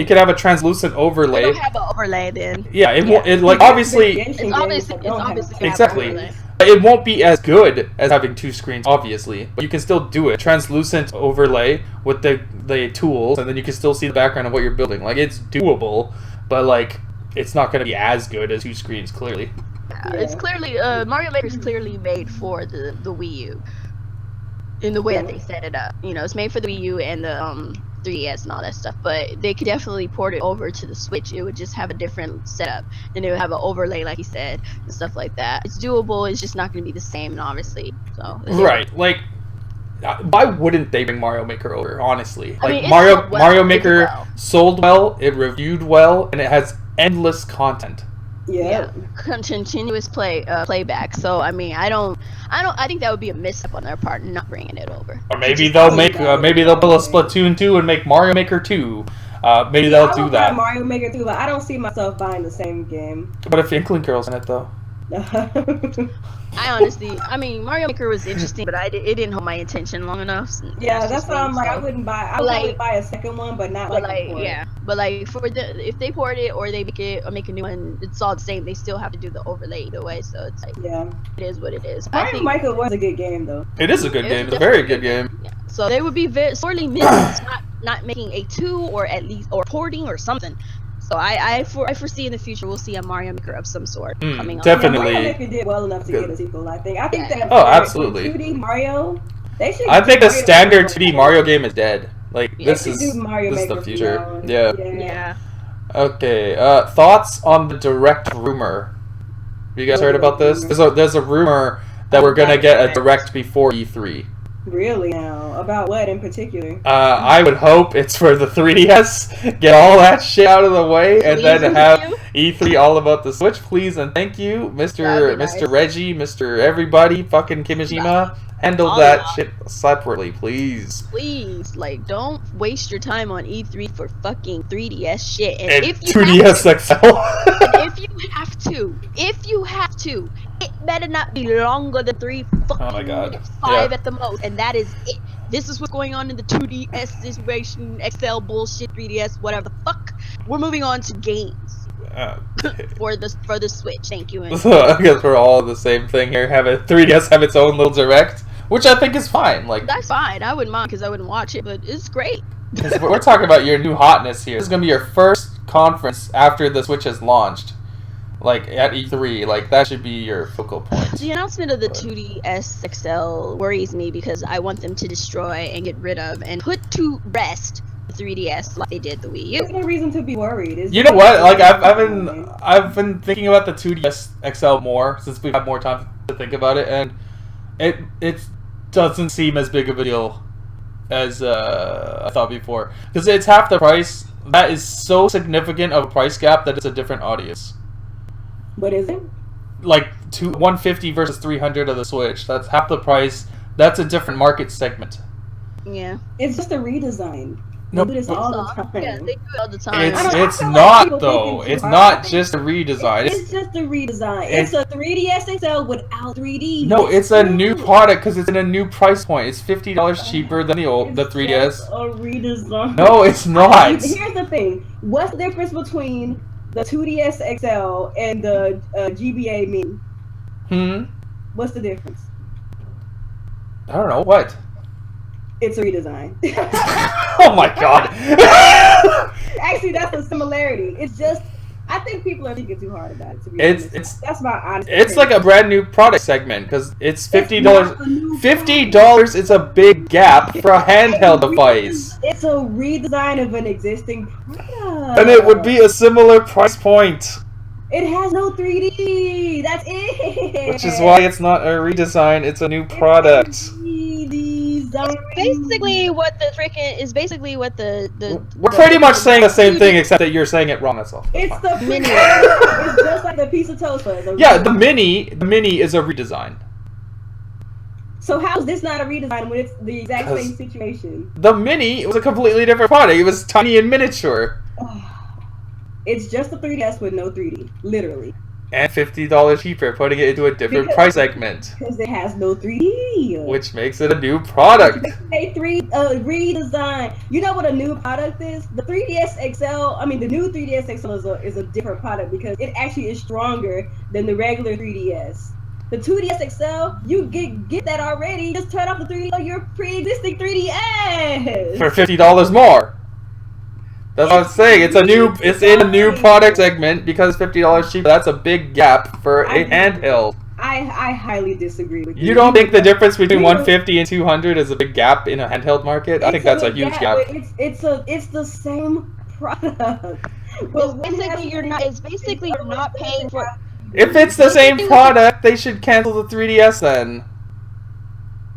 Speaker 1: could have a translucent overlay.
Speaker 3: You don't have an overlay then.
Speaker 1: Yeah, obviously...
Speaker 3: It's obviously
Speaker 1: exactly. It won't be as good as having two screens, obviously. But you can still do it. Translucent overlay with the tools, and then you can still see the background of what you're building. Like, it's doable, but, like, it's not going to be as good as two screens, clearly.
Speaker 3: It's clearly Mario Maker is clearly made for the Wii U in the way that they set it up. You know, it's made for the Wii U and the 3DS and all that stuff. But they could definitely port it over to the Switch. It would just have a different setup, and it would have an overlay, like you said, and stuff like that. It's doable. It's just not going to be the same, obviously. So
Speaker 1: right, like. Why wouldn't they bring Mario Maker over? Honestly,
Speaker 3: I mean,
Speaker 1: Mario Maker sold well, it reviewed well, and it has endless content.
Speaker 2: Yeah.
Speaker 3: Continuous playback. So I mean, I think that would be a misstep on their part not bringing it over.
Speaker 1: Or maybe they'll make maybe they'll build a Splatoon 2 and make Mario Maker 2. Maybe they'll do that.
Speaker 2: Mario Maker 2, but I don't see myself buying the same game.
Speaker 1: What if Inkling Girl's in it though?
Speaker 3: I mean, Mario Maker was interesting, but it didn't hold my attention long enough.
Speaker 2: Yeah, that's why I'm like, I wouldn't buy. I would buy a second one, but not
Speaker 3: but like if they port it or they make it or make a new one, it's all the same. They still have to do the overlay either way, so it's like it is what it is.
Speaker 2: Mario Maker was a good game though.
Speaker 1: It is a good game. It's a very good game.
Speaker 3: Yeah. So they would be sorely missed not making a 2 or at least or porting or something. So I foresee in the future we'll see a Mario Maker of some sort coming up.
Speaker 1: Definitely.
Speaker 2: Mario Maker did well enough to get a sequel. I think that.
Speaker 1: Oh, absolutely.
Speaker 2: 2D Mario.
Speaker 1: I think the standard 2D Mario game is dead. Like this is
Speaker 2: the
Speaker 1: future. Yeah.
Speaker 3: Yeah.
Speaker 1: Okay. Thoughts on the direct rumor? Have you guys heard about this? There's a rumor that we're gonna get a direct before E3.
Speaker 2: Really now? About what in particular?
Speaker 1: I would hope it's for the 3DS. Get all that shit out of the way, and then have E3 all about the Switch, please and thank you, Mr. Reggie, Mr. Everybody, fucking Kimishima. Handle that shit separately, please.
Speaker 3: Please, like, don't waste your time on E3 for fucking 3DS shit. And if you
Speaker 1: 2DS XL.
Speaker 3: and if you have to, it better not be longer than 3 fucking minutes, 5 at the most, and that is it. This is what's going on in the 2DS situation, XL bullshit, 3DS, whatever the fuck. We're moving on to games. For the Switch, thank you.
Speaker 1: So I guess we're all the same thing here. Have a 3DS have its own little direct, which I think is fine. Like
Speaker 3: that's fine. I wouldn't mind because I wouldn't watch it, but it's great.
Speaker 1: We're talking about your new hotness here. This is gonna be your first conference after the Switch has launched, like at E3. Like that should be your focal point.
Speaker 3: The announcement of the 2DS XL worries me because I want them to destroy and get rid of and put to rest 3DS like they did the Wii U.
Speaker 2: There's no reason to be worried.
Speaker 1: You know what? Like I've been thinking about the 2DS XL more since we've had more time to think about it, and it doesn't seem as big of a deal as I thought before, because it's half the price. That is so significant of a price gap that it's a different audience.
Speaker 2: What is it?
Speaker 1: Like 150 versus 300 of the Switch. That's half the price. That's a different market segment.
Speaker 3: Yeah,
Speaker 2: it's just a redesign.
Speaker 1: No,
Speaker 2: they do this all the time.
Speaker 3: Yeah, they do it all the time.
Speaker 1: It's not though. It's not just a redesign.
Speaker 2: It's just a redesign. It's a 3DS XL without 3D.
Speaker 1: No, it's a new product because it's in a new price point. It's $50 cheaper than the 3DS.
Speaker 2: Just a redesign.
Speaker 1: No, it's not.
Speaker 2: Here's the thing. What's the difference between the 2DS XL and the GBA Mini? What's the difference?
Speaker 1: I don't know. What?
Speaker 2: It's a redesign.
Speaker 1: Oh my god.
Speaker 2: Actually, that's a similarity. It's just, I think people are thinking too hard about it. To be honest. That's my honest opinion.
Speaker 1: It's like a brand new product segment because it's $50. $50 is a big gap for a handheld device.
Speaker 2: It's a redesign of an existing product.
Speaker 1: And it would be a similar price point.
Speaker 2: It has no 3D. That's it.
Speaker 1: Which is why it's not a redesign. It's a new product.
Speaker 3: It's basically what the
Speaker 1: We're pretty much saying the same thing, except that you're saying it wrong. That's all.
Speaker 2: It's the mini. It's just like the piece of toast.
Speaker 1: Yeah, the mini is a redesign.
Speaker 2: So how is this not a redesign when it's the exact same situation?
Speaker 1: The mini was a completely different product. It was tiny and miniature.
Speaker 2: It's just a 3DS with no 3D, literally.
Speaker 1: And $50 cheaper, putting it into a different price segment.
Speaker 2: Because it has no 3D.
Speaker 1: Which makes it a new product.
Speaker 2: A redesign. You know what a new product is? The 3DS XL, I mean the new 3DS XL is a different product because it actually is stronger than the regular 3DS. The 2DS XL, you get that already. Just turn off the 3D on your pre-existing 3DS.
Speaker 1: For $50 more. That's what I'm saying. It's in a new product segment because $50 cheaper. That's a big gap for a handheld.
Speaker 2: I highly disagree with you.
Speaker 1: You don't think the difference between 150 and 200 is a big gap in a handheld market? I think that's a huge gap.
Speaker 2: It's the same product.
Speaker 3: Well, you're not paying for.
Speaker 1: If it's the same product, they should cancel the 3DS then.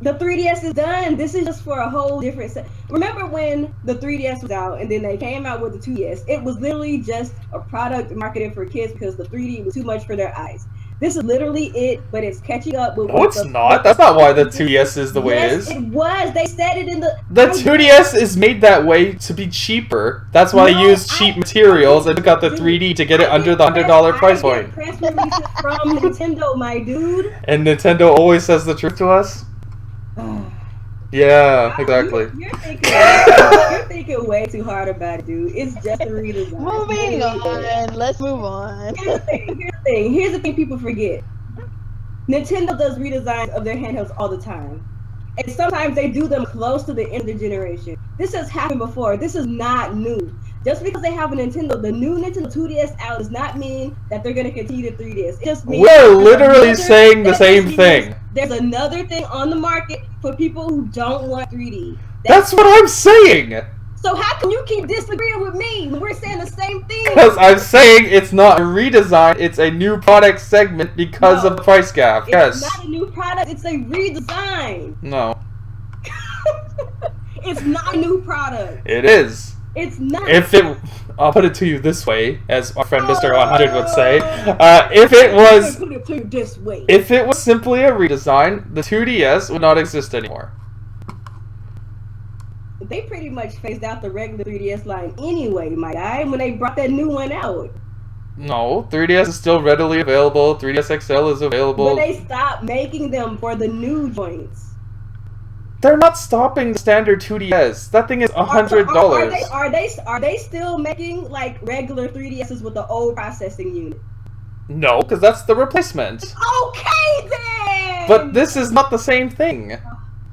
Speaker 2: The 3DS is done. This is just for a whole different set. Remember when the 3DS was out and then they came out with the 2DS? It was literally just a product marketed for kids because the 3D was too much for their eyes. This is literally it, but it's catching up with.
Speaker 1: No, it's not. That's not why the 2DS is the way it is.
Speaker 2: Yes, it was. They said it in the.
Speaker 1: The 2DS is made that way to be cheaper. That's why they used cheap materials and took out the 3D to get it under the $100 price point.
Speaker 2: Press releases from Nintendo, my dude.
Speaker 1: And Nintendo always says the truth to us. Yeah, exactly.
Speaker 2: You're thinking way too hard about it, dude. It's just a redesign.
Speaker 3: Moving on. Let's move on.
Speaker 2: Here's the thing people forget. Nintendo does redesigns of their handhelds all the time. And sometimes they do them close to the end of the generation. This has happened before. This is not new. Just because they have a Nintendo, the new Nintendo 2DS out does not mean that they're going to continue the 3DS. It just means
Speaker 1: we're literally saying the same thing.
Speaker 2: There's another thing on the market for people who don't want 3D.
Speaker 1: That's what I'm saying.
Speaker 2: So how can you keep disagreeing with me when we're saying the same thing?
Speaker 1: Because I'm saying it's not a redesign, it's a new product segment because of the price gap. Yes.
Speaker 2: It's not a new product, it's a redesign.
Speaker 1: No.
Speaker 2: It's not a new product.
Speaker 1: It is.
Speaker 2: It's not.
Speaker 1: I'll put it to you this way, as our friend Mr. 100 would say. If it was simply a redesign, the 2DS would not exist anymore.
Speaker 2: They pretty much phased out the regular 3DS line anyway, my guy, when they brought that new one out.
Speaker 1: No, 3DS is still readily available. 3DS XL is available.
Speaker 2: But they stopped making them for the new joints.
Speaker 1: They're not stopping the standard 2DS. That thing is $100.
Speaker 2: Are they still making like regular 3DSs with the old processing unit?
Speaker 1: No, because that's the replacement.
Speaker 2: Okay then.
Speaker 1: But this is not the same thing.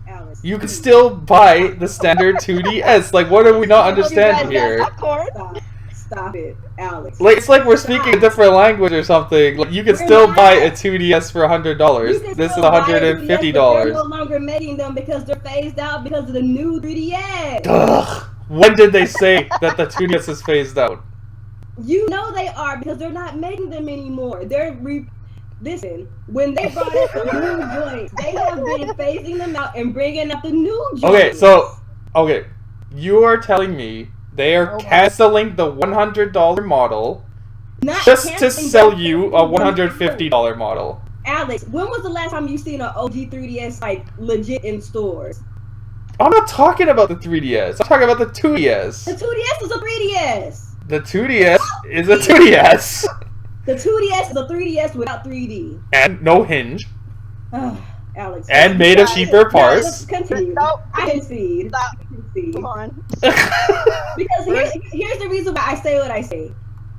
Speaker 2: Alice,
Speaker 1: you can still buy the standard 2DS. Like, what are we not understanding here?
Speaker 2: Stop it, Alex.
Speaker 1: Like, it's like we're speaking a different language or something. Like, you can still buy a 2DS for $100. This is $150.
Speaker 2: They're no longer making them because they're phased out because of the new 3DS.
Speaker 1: Ugh. When did they say that the 2DS is phased out?
Speaker 2: You know they are because they're not making them anymore. Listen, when they brought out the new joints, they have been phasing them out and bringing out the new joints.
Speaker 1: Okay, you are telling me they are canceling the $100 model just to sell you a $150 model.
Speaker 2: Alex, when was the last time you seen an OG 3DS like legit in stores?
Speaker 1: I'm not talking about the 3DS. I'm talking about the 2DS.
Speaker 2: The 2DS is a 3DS.
Speaker 1: The 2DS is a 2DS.
Speaker 2: The 2DS is a 3DS without 3D.
Speaker 1: And no hinge.
Speaker 2: Alex.
Speaker 1: And made of cheaper parts.
Speaker 2: Continue.
Speaker 3: Nope.
Speaker 2: I concede.
Speaker 3: Stop.
Speaker 2: Concede.
Speaker 3: Come on.
Speaker 2: Because here's the reason why I say what I say.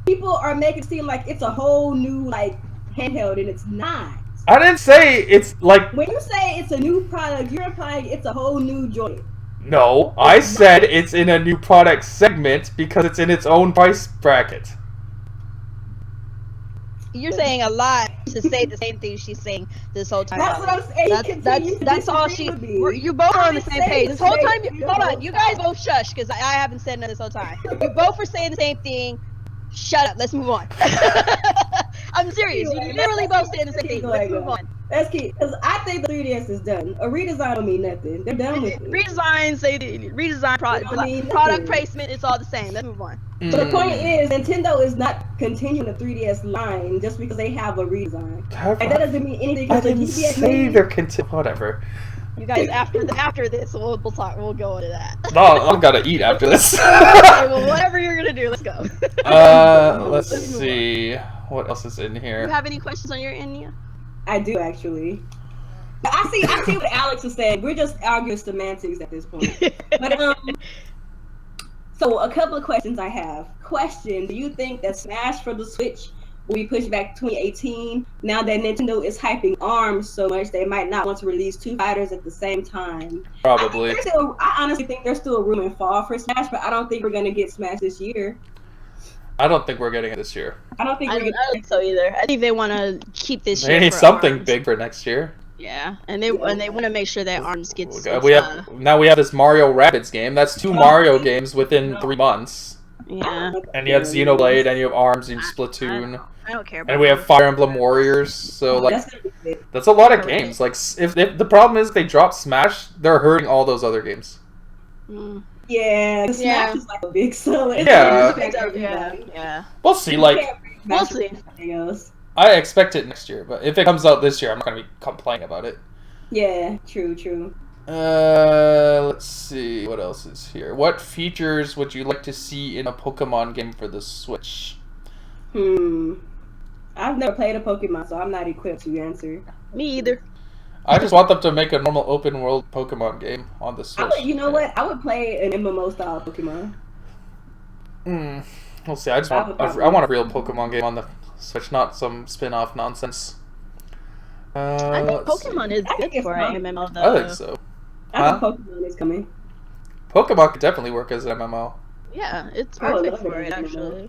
Speaker 2: People are making it seem like it's a whole new like handheld, and it's not.
Speaker 1: I didn't say it's like.
Speaker 2: When you say it's a new product, you're implying it's a whole new joint.
Speaker 1: No, I said it's in a new product segment because it's in its own price bracket.
Speaker 3: You're saying a lot to say the same thing she's saying this whole time.
Speaker 2: That's what I'm saying.
Speaker 3: That's all she. You both are on the same page. This whole time. Hold on, you guys both shush because I haven't said nothing this whole time. You both were saying the same thing. Shut up. Let's move on. I'm serious. You literally both saying the same thing. Let's move on.
Speaker 2: That's key, because I think the 3DS is done. A redesign don't mean nothing. They're done with it.
Speaker 3: Redesign product placement. It's all the same. Let's move on.
Speaker 2: So the point is, Nintendo is not continuing the 3DS line just because they have a redesign. And that doesn't mean anything.
Speaker 1: I didn't say they're whatever.
Speaker 3: You guys, after this, we'll talk. We'll go into that.
Speaker 1: No, I'm gonna eat after this.
Speaker 3: Okay, well, whatever you're gonna do, let's go.
Speaker 1: Let's see what else is in here.
Speaker 3: You have any questions on your end, Nia?
Speaker 2: I do actually. I see what Alex is saying. We're just arguing semantics at this point. But so a couple of questions I have. Question: do you think that Smash for the Switch will be pushed back to 2018 now that Nintendo is hyping ARMS so much they might not want to release two fighters at the same time?
Speaker 1: Probably.
Speaker 2: I honestly think there's still room in fall for Smash, but I don't think we're gonna get Smash this year.
Speaker 1: I don't think we're getting it this year.
Speaker 2: I don't think
Speaker 3: I don't think so either. I think they want to keep this.
Speaker 1: They need something big for next year.
Speaker 3: Yeah, and they want to make sure that ARMS gets.
Speaker 1: Now we have this Mario Rabbids game. That's two Mario games within 3 months.
Speaker 3: Yeah.
Speaker 1: And you have Xenoblade, and you have ARMS, and you have Splatoon.
Speaker 3: I don't care about
Speaker 1: And we have
Speaker 3: those.
Speaker 1: Fire Emblem Warriors, so like
Speaker 2: That's gonna be good.
Speaker 1: that's a lot of games. Like if the problem is they drop Smash, they're hurting all those other games.
Speaker 3: Mm.
Speaker 2: Yeah, Smash is like a big seller. It's
Speaker 1: Yeah.
Speaker 2: like everybody.
Speaker 3: Yeah.
Speaker 1: We'll see.
Speaker 2: You
Speaker 1: Like
Speaker 2: can't bring
Speaker 3: We'll
Speaker 2: Smash
Speaker 3: see.
Speaker 2: with anything else.
Speaker 1: I expect it next year, but if it comes out this year, I'm not gonna be complaining about it.
Speaker 2: Yeah, true.
Speaker 1: Let's see what else is here. What features would you like to see in a Pokemon game for the Switch?
Speaker 2: I've never played a Pokemon, so I'm not equipped to answer.
Speaker 3: Me either.
Speaker 1: I just want them to make a normal open world Pokemon game on the Switch.
Speaker 2: You know what? I would play an MMO style Pokemon.
Speaker 1: We'll see. I want a real Pokemon game on the Switch, not some spin-off nonsense.
Speaker 3: I think Pokemon is good for an MMO though.
Speaker 1: I think so.
Speaker 2: I think Pokemon is coming.
Speaker 1: Pokemon could definitely work as an MMO.
Speaker 3: Yeah, it's perfect for it actually.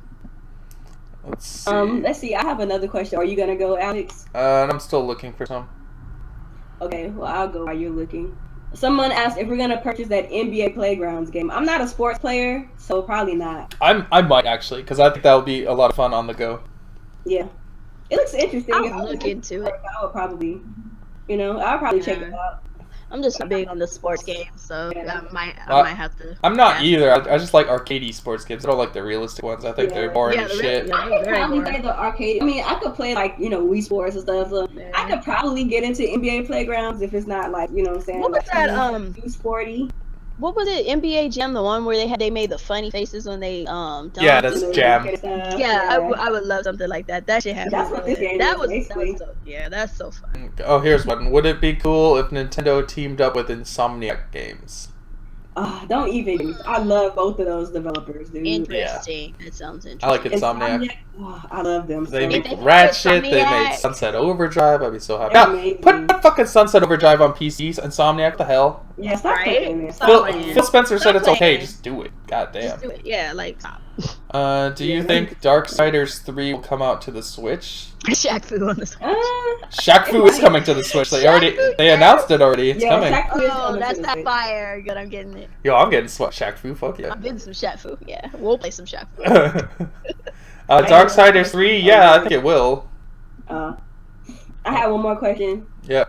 Speaker 1: Let's see.
Speaker 2: Let's see. I have another question. Are you gonna go, Alex?
Speaker 1: I'm still looking for some.
Speaker 2: Okay, well I'll go while you're looking. Someone asked if we're gonna purchase that NBA Playgrounds game. I'm not a sports player, so probably not.
Speaker 1: I might actually, because I think that would be a lot of fun on the go.
Speaker 2: Yeah, it looks interesting.
Speaker 3: I'll look into it.
Speaker 2: I would probably, I'll probably check it out.
Speaker 3: I'm just big on the sports games, so I might have to.
Speaker 1: I'm not either. I just like arcadey sports games. I don't like the realistic ones. I think they're boring as shit.
Speaker 2: I could probably play the arcade. I mean, I could play like Wii Sports and stuff. So I could probably get into NBA Playgrounds if it's not like what I'm saying.
Speaker 3: What was that?
Speaker 2: Too sporty.
Speaker 3: What was it? NBA Jam, the one where they made the funny faces when they dunked?
Speaker 1: Yeah, that's Jam.
Speaker 3: Yeah, I would love something like that. That shit happened.
Speaker 2: That's what this game is.
Speaker 3: That's so fun.
Speaker 1: Oh, here's one. Would it be cool if Nintendo teamed up with Insomniac Games?
Speaker 2: Don't even. I love both of those developers, dude.
Speaker 3: Interesting. That sounds interesting.
Speaker 1: I like Insomniac.
Speaker 2: I love them.
Speaker 1: They make rad shit. They made Sunset Overdrive. I'd be so happy. Now, put fucking Sunset Overdrive on PCs. Insomniac, what the hell?
Speaker 2: Yeah, stop playing it.
Speaker 1: Phil Spencer said it's okay. Just do it. God damn.
Speaker 3: Just do it. Yeah, like stop.
Speaker 1: Do you think Darksiders 3 will come out to the Switch?
Speaker 3: Shaq Fu on the Switch.
Speaker 1: Shaq Fu is coming to the Switch. They announced it already. It's coming.
Speaker 3: Oh, that's that fire. Good, I'm getting it.
Speaker 1: Yo, I'm getting Shaq Fu. Fuck yeah.
Speaker 3: I'm getting some Shaq Fu. Yeah, we'll play some Shaq Fu.
Speaker 1: Darksiders 3. Yeah, I think it will.
Speaker 2: I have one more question.
Speaker 1: Yeah.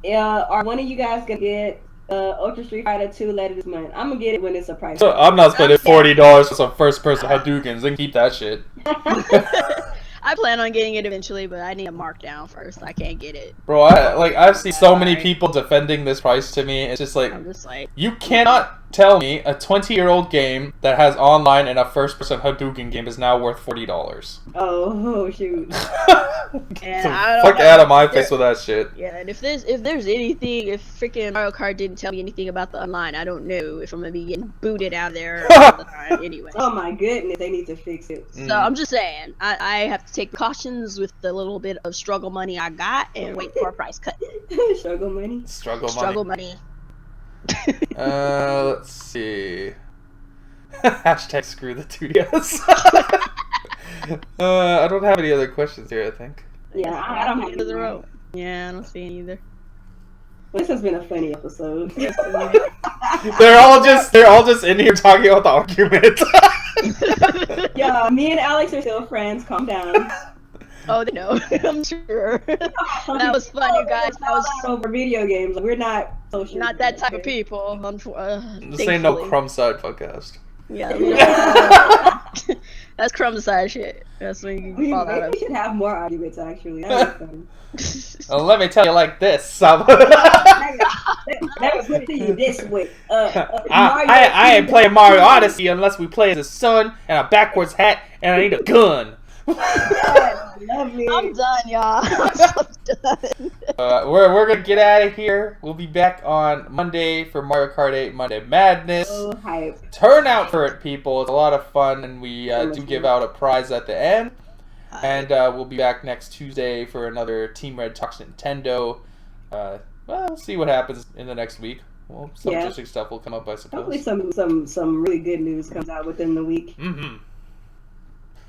Speaker 2: Yeah, are one of you guys gonna get Ultra Street Fighter 2 later this month? I'm gonna get it when it's a price.
Speaker 1: So I'm not spending $40 for some first-person Hadoukens. Then keep that shit.
Speaker 3: I plan on getting it eventually, but I need a markdown first. I can't get it.
Speaker 1: Bro, I've seen so many people defending this price to me. It's just like,
Speaker 3: I'm just like,
Speaker 1: you cannot tell me a 20-year-old game that has online and a first-person Hadouken game is now worth $40.
Speaker 2: Oh shoot!
Speaker 1: Fuck out of my face with that shit.
Speaker 3: Yeah, and if there's anything, if freaking Mario Kart didn't tell me anything about the online, I don't know if I'm gonna be getting booted out there all the time anyway.
Speaker 2: Oh my goodness, they need to fix it.
Speaker 3: So I'm just saying, I have to take cautions with the little bit of struggle money I got and wait for a price cut.
Speaker 2: Struggle money.
Speaker 3: Struggle money.
Speaker 1: Let's see. Hashtag screw the 2DS. I don't have any other questions here, I think.
Speaker 2: Yeah, I don't have
Speaker 3: the row. Yeah, I don't see any either.
Speaker 2: This has been a funny episode.
Speaker 1: They're all just in here talking about the argument.
Speaker 2: Yeah, me and Alex are still friends. Calm down.
Speaker 3: Oh, they know. I'm sure. That was fun, you guys. That was
Speaker 2: over video games. We're not social.
Speaker 3: Not that type of people.
Speaker 1: This ain't no crumb side podcast.
Speaker 3: Yeah. That's crumb side shit. That's when you fall out of.
Speaker 2: We should have more arguments, actually. That was fun.
Speaker 1: Well, let me tell you like this.
Speaker 2: Let me put it to you this way.
Speaker 1: I ain't playing Mario Odyssey unless we play as a sun and a backwards hat and I need a gun.
Speaker 3: I'm done, y'all. I'm so done.
Speaker 1: We're gonna get out of here. We'll be back on Monday for Mario Kart 8 Monday Madness.
Speaker 2: Oh, hype.
Speaker 1: Turn out for it, people. It's a lot of fun, and we do give out a prize at the end. And we'll be back next Tuesday for another Team Red Talks Nintendo. Well, we'll see what happens in the next week. Well, some interesting stuff will come up, I suppose.
Speaker 2: Hopefully some really good news comes out within the week.
Speaker 1: Mm-hmm.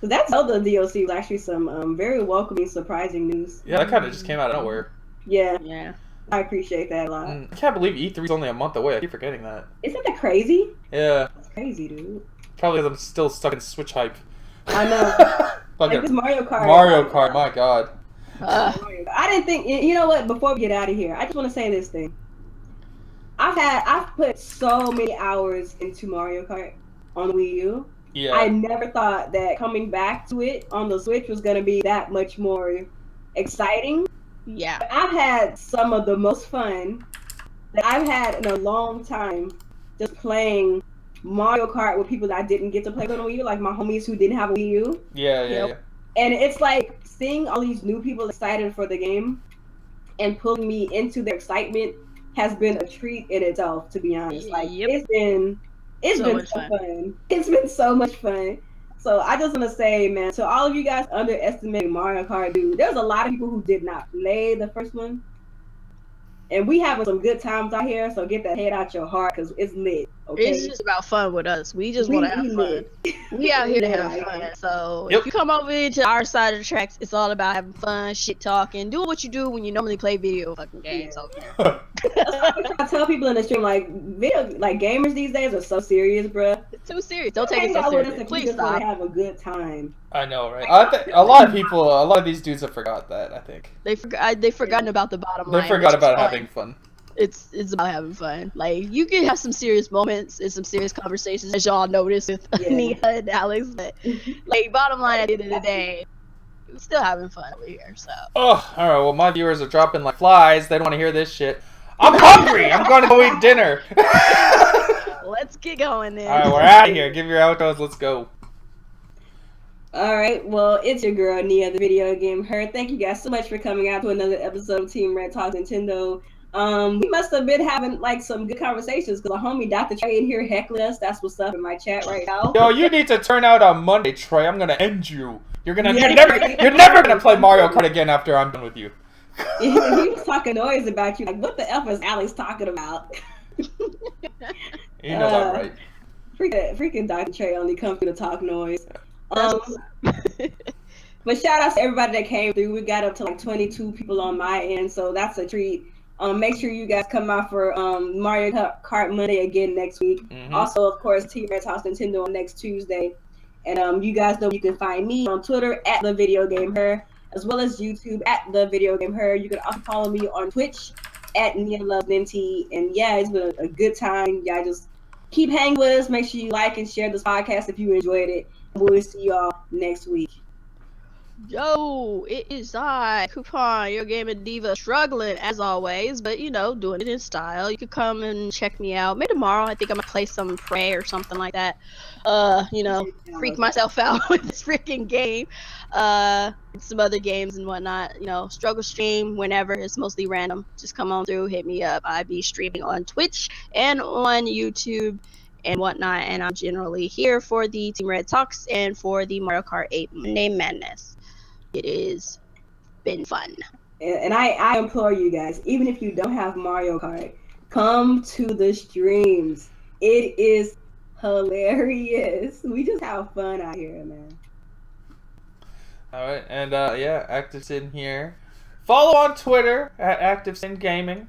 Speaker 2: So that Zelda DLC was actually some very welcoming, surprising news.
Speaker 1: Yeah, that kind of just came out of nowhere.
Speaker 2: Yeah.
Speaker 3: Yeah.
Speaker 2: I appreciate that a lot.
Speaker 1: I can't believe E3 is only a month away. I keep forgetting that.
Speaker 2: Isn't that crazy?
Speaker 1: Yeah.
Speaker 2: That's crazy, dude.
Speaker 1: Probably because I'm still stuck in Switch hype.
Speaker 2: I know. Like this Mario Kart.
Speaker 1: Mario Kart, my god.
Speaker 2: I didn't think. You know what? Before we get out of here, I just want to say this thing. I've put so many hours into Mario Kart on Wii U.
Speaker 1: Yeah.
Speaker 2: I never thought that coming back to it on the Switch was gonna be that much more exciting.
Speaker 3: Yeah.
Speaker 2: But I've had some of the most fun that I've had in a long time just playing Mario Kart with people that I didn't get to play with on Wii U, like my homies who didn't have a Wii U.
Speaker 1: Yeah.
Speaker 2: And it's like seeing all these new people excited for the game and pulling me into their excitement has been a treat in itself, to be honest. Like it's been so fun. It's been so much fun. So I just want to say, man, to all of you guys underestimating Mario Kart, dude, there's a lot of people who did not play the first one. And we having some good times out here, so get that head out your heart because it's lit. Okay?
Speaker 3: It's just about fun with us. We just want to have fun. We out here to have fun. So if you come over to our side of the tracks, it's all about having fun, shit talking, doing what you do when you normally play video fucking games.
Speaker 2: I tell people in the stream, like gamers these days are so serious, bruh.
Speaker 3: It's too serious. Don't take it so seriously. Please
Speaker 2: just
Speaker 3: stop.
Speaker 2: Want to have a good time.
Speaker 1: I know, right? I think a lot of these dudes have forgot that. I think
Speaker 3: they've forgotten about the bottom line.
Speaker 1: They forgot about having fun.
Speaker 3: It's about having fun. Like you can have some serious moments and some serious conversations, as y'all noticed with Nia and Alex. But like bottom line, at the end of the day, we're still having fun over here. So.
Speaker 1: Oh, all right. Well, my viewers are dropping like flies. They don't want to hear this shit. I'm hungry. I'm going to go eat dinner.
Speaker 3: Let's get going then.
Speaker 1: All right, we're out of here. Give your outros. Let's go.
Speaker 2: All right, well, it's your girl Nia, the video game her. Thank you guys so much for coming out to another episode of Team Red Talk Nintendo. We must have been having like some good conversations because our homie Dr. Trey in here heckling us. That's what's up in my chat right now.
Speaker 1: Yo, you need to turn out on Monday, Trey. I'm gonna end you. You're never gonna play Mario Kart again after I'm done with you.
Speaker 2: He was talking noise about you. Like, what the f is Alex talking about?
Speaker 1: You know that, right?
Speaker 2: Freaking Dr. Trey only comes through to talk noise. But shout out to everybody that came through. We got up to like 22 people on my end, so that's a treat. Make sure you guys come out for Mario Kart Monday again next week. Also, of course, Team Red House Nintendo on next Tuesday. And you guys know you can find me on Twitter at TheVideoGamHer, as well as YouTube at TheVideoGamHer. You can also follow me on Twitch at NeoLoveNinty. And yeah, it's been a good time. Y'all just keep hanging with us. Make sure you like and share this podcast if you enjoyed it. We'll see y'all next week.
Speaker 3: Yo, it is I, Kuuppon, your gaming diva, struggling as always, but doing it in style. You could come and check me out. Maybe tomorrow, I think I'm gonna play some Prey or something like that. Freak myself out with this freaking game. Some other games and whatnot. Struggle stream whenever. It's mostly random. Just come on through, hit me up. I be streaming on Twitch and on YouTube and whatnot, and I'm generally here for the Team Red Talks and for the Mario Kart 8 Monday Madness. It has been fun.
Speaker 2: And I implore you guys, even if you don't have Mario Kart, come to the streams. It is hilarious. We just have fun out here, man.
Speaker 1: All right, and ActivesiN here. Follow on Twitter at ActivesiN Gaming.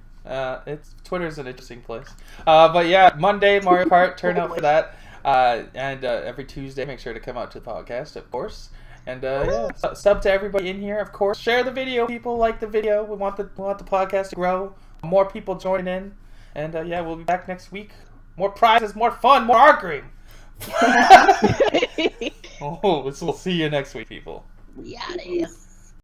Speaker 1: Twitter's an interesting place. But yeah, Monday Mario Kart. Turn out for that. And every Tuesday, make sure to come out to the podcast, of course. And sub to everybody in here, of course. Share the video, people. Like the video. We want the podcast to grow. More people join in. And we'll be back next week. More prizes, more fun, more arguing. We'll see you next week, people.
Speaker 3: We out of here.